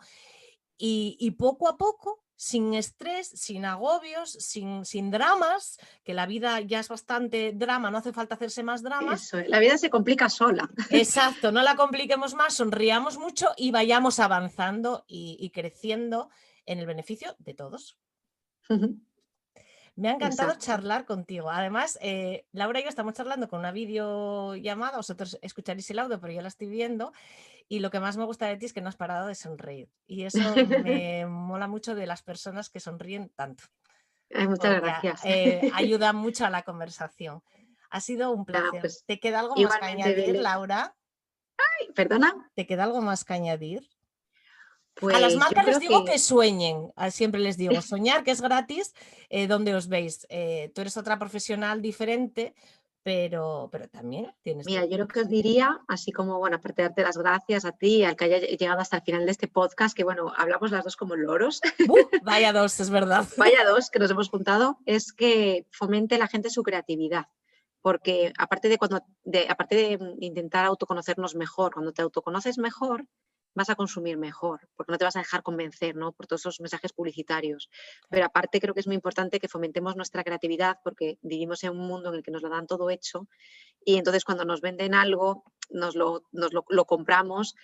Y poco a poco, sin estrés, sin agobios, sin dramas, que la vida ya es bastante drama, no hace falta hacerse más dramas. Eso, la vida se complica sola. Exacto, no la compliquemos más, sonriamos mucho y vayamos avanzando y creciendo en el beneficio de todos. Me ha encantado Exacto. charlar contigo. Además, Laura y yo estamos charlando con una videollamada, vosotros escucharéis el audio, pero yo la estoy viendo, y lo que más me gusta de ti es que no has parado de sonreír. Y eso me mola mucho de las personas que sonríen tanto, Ay, muchas porque gracias. ayuda mucho a la conversación. Ha sido un Nada, placer. pues ¿Te queda algo más que igualmente, añadir, Belén. Laura? Ay, ¿perdona? ¿Te queda algo más que añadir? A las Pues yo marcas les creo digo que que, sueñen, siempre les digo, soñar, que es gratis, ¿dónde os veis? Tú eres otra profesional diferente, pero también tienes mira, tu... yo lo que os diría, así como, bueno, aparte de darte las gracias a ti, al que haya llegado hasta el final de este podcast, que bueno, hablamos las dos como loros, Vaya dos, es verdad. vaya dos que nos hemos juntado, es que fomente la gente su creatividad. Porque aparte de intentar autoconocernos mejor, cuando te autoconoces mejor, vas a consumir mejor, porque no te vas a dejar convencer, ¿no?, por todos esos mensajes publicitarios. Pero aparte creo que es muy importante que fomentemos nuestra creatividad, porque vivimos en un mundo en el que nos lo dan todo hecho, y entonces cuando nos venden algo, lo compramos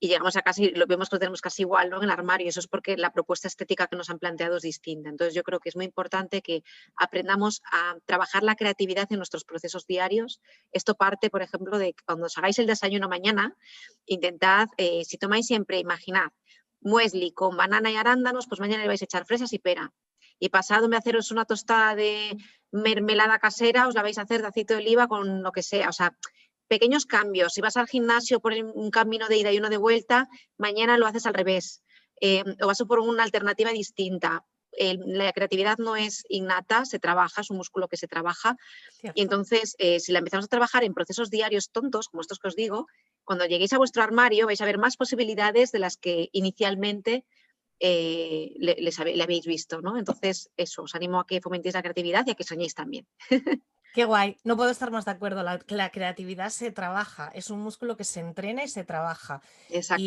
y llegamos a casa y lo vemos que lo tenemos casi igual, ¿no?, en el armario. Y eso es porque la propuesta estética que nos han planteado es distinta. Entonces yo creo que es muy importante que aprendamos a trabajar la creatividad en nuestros procesos diarios. Esto parte, por ejemplo, de que cuando os hagáis el desayuno mañana, intentad, si tomáis siempre, imaginad, muesli con banana y arándanos, pues mañana le vais a echar fresas y pera. Y pasado, en vez de haceros una tostada de mermelada casera, os la vais a hacer de aceite de oliva con lo que sea. O sea, pequeños cambios. Si vas al gimnasio por un camino de ida y uno de vuelta, mañana lo haces al revés. O vas por una alternativa distinta. La creatividad no es innata, se trabaja, es un músculo que se trabaja. Y Cierto. entonces, si la empezamos a trabajar en procesos diarios tontos, como estos que os digo, cuando lleguéis a vuestro armario vais a ver más posibilidades de las que inicialmente le habéis visto, ¿no? Entonces, eso, os animo a que fomentéis la creatividad y a que soñéis también. Qué guay, no puedo estar más de acuerdo. La creatividad se trabaja, es un músculo que se entrena y se trabaja. Exacto.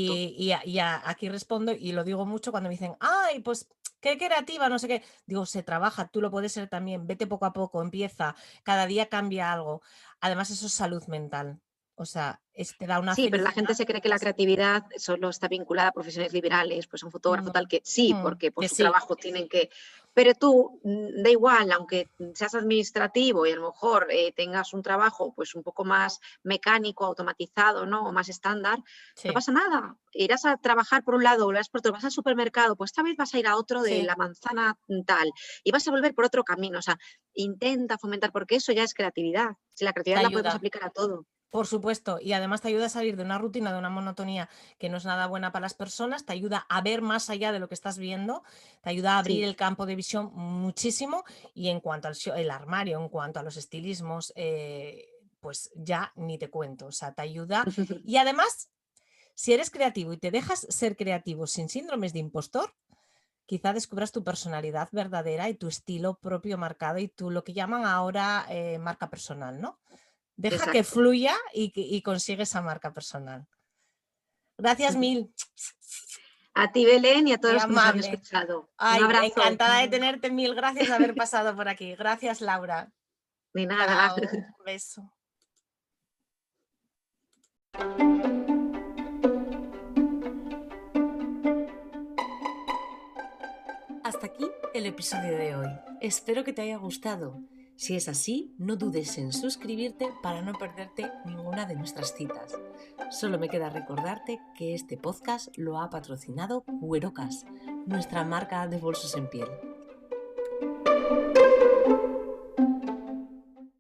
Aquí respondo y lo digo mucho cuando me dicen, ay, pues qué creativa, no sé qué. Digo, se trabaja, tú lo puedes ser también, vete poco a poco, empieza, cada día cambia algo. Además, eso es salud mental. O sea, te da una Sí, pero la felicidad. gente se cree que la creatividad solo está vinculada a profesiones liberales, pues un fotógrafo No, tal, que sí, porque por que su sí, trabajo tienen que... Pero tú, da igual, aunque seas administrativo y a lo mejor tengas un trabajo pues un poco más mecánico, automatizado, ¿no?, o más estándar, no sí, pasa nada. Irás a trabajar por un lado, volverás por otro, vas al supermercado, pues esta vez vas a ir a otro de sí, la manzana tal y vas a volver por otro camino. O sea, intenta fomentar, porque eso ya es creatividad. Si la te creatividad la podemos ayuda. aplicar a todo. Por supuesto, y además te ayuda a salir de una rutina, de una monotonía que no es nada buena para las personas, te ayuda a ver más allá de lo que estás viendo, te ayuda a abrir Sí. el campo de visión muchísimo y en cuanto al el armario, en cuanto a los estilismos, pues ya ni te cuento, o sea, te ayuda. Y además, si eres creativo y te dejas ser creativo sin síndromes de impostor, quizá descubras tu personalidad verdadera y tu estilo propio marcado y tú lo que llaman ahora marca personal, ¿no? Deja que Exacto. fluya y consigue esa marca personal. Gracias mil, A ti, Belén, y a todos muy los que nos han amable. escuchado. Un Ay, abrazo. encantada de tenerte, mil gracias de haber pasado por aquí. Gracias, Laura. De nada. Chao, un beso. Hasta aquí el episodio de hoy. Espero que te haya gustado. Si es así, no dudes en suscribirte para no perderte ninguna de nuestras citas. Solo me queda recordarte que este podcast lo ha patrocinado Cuerocas, nuestra marca de bolsos en piel.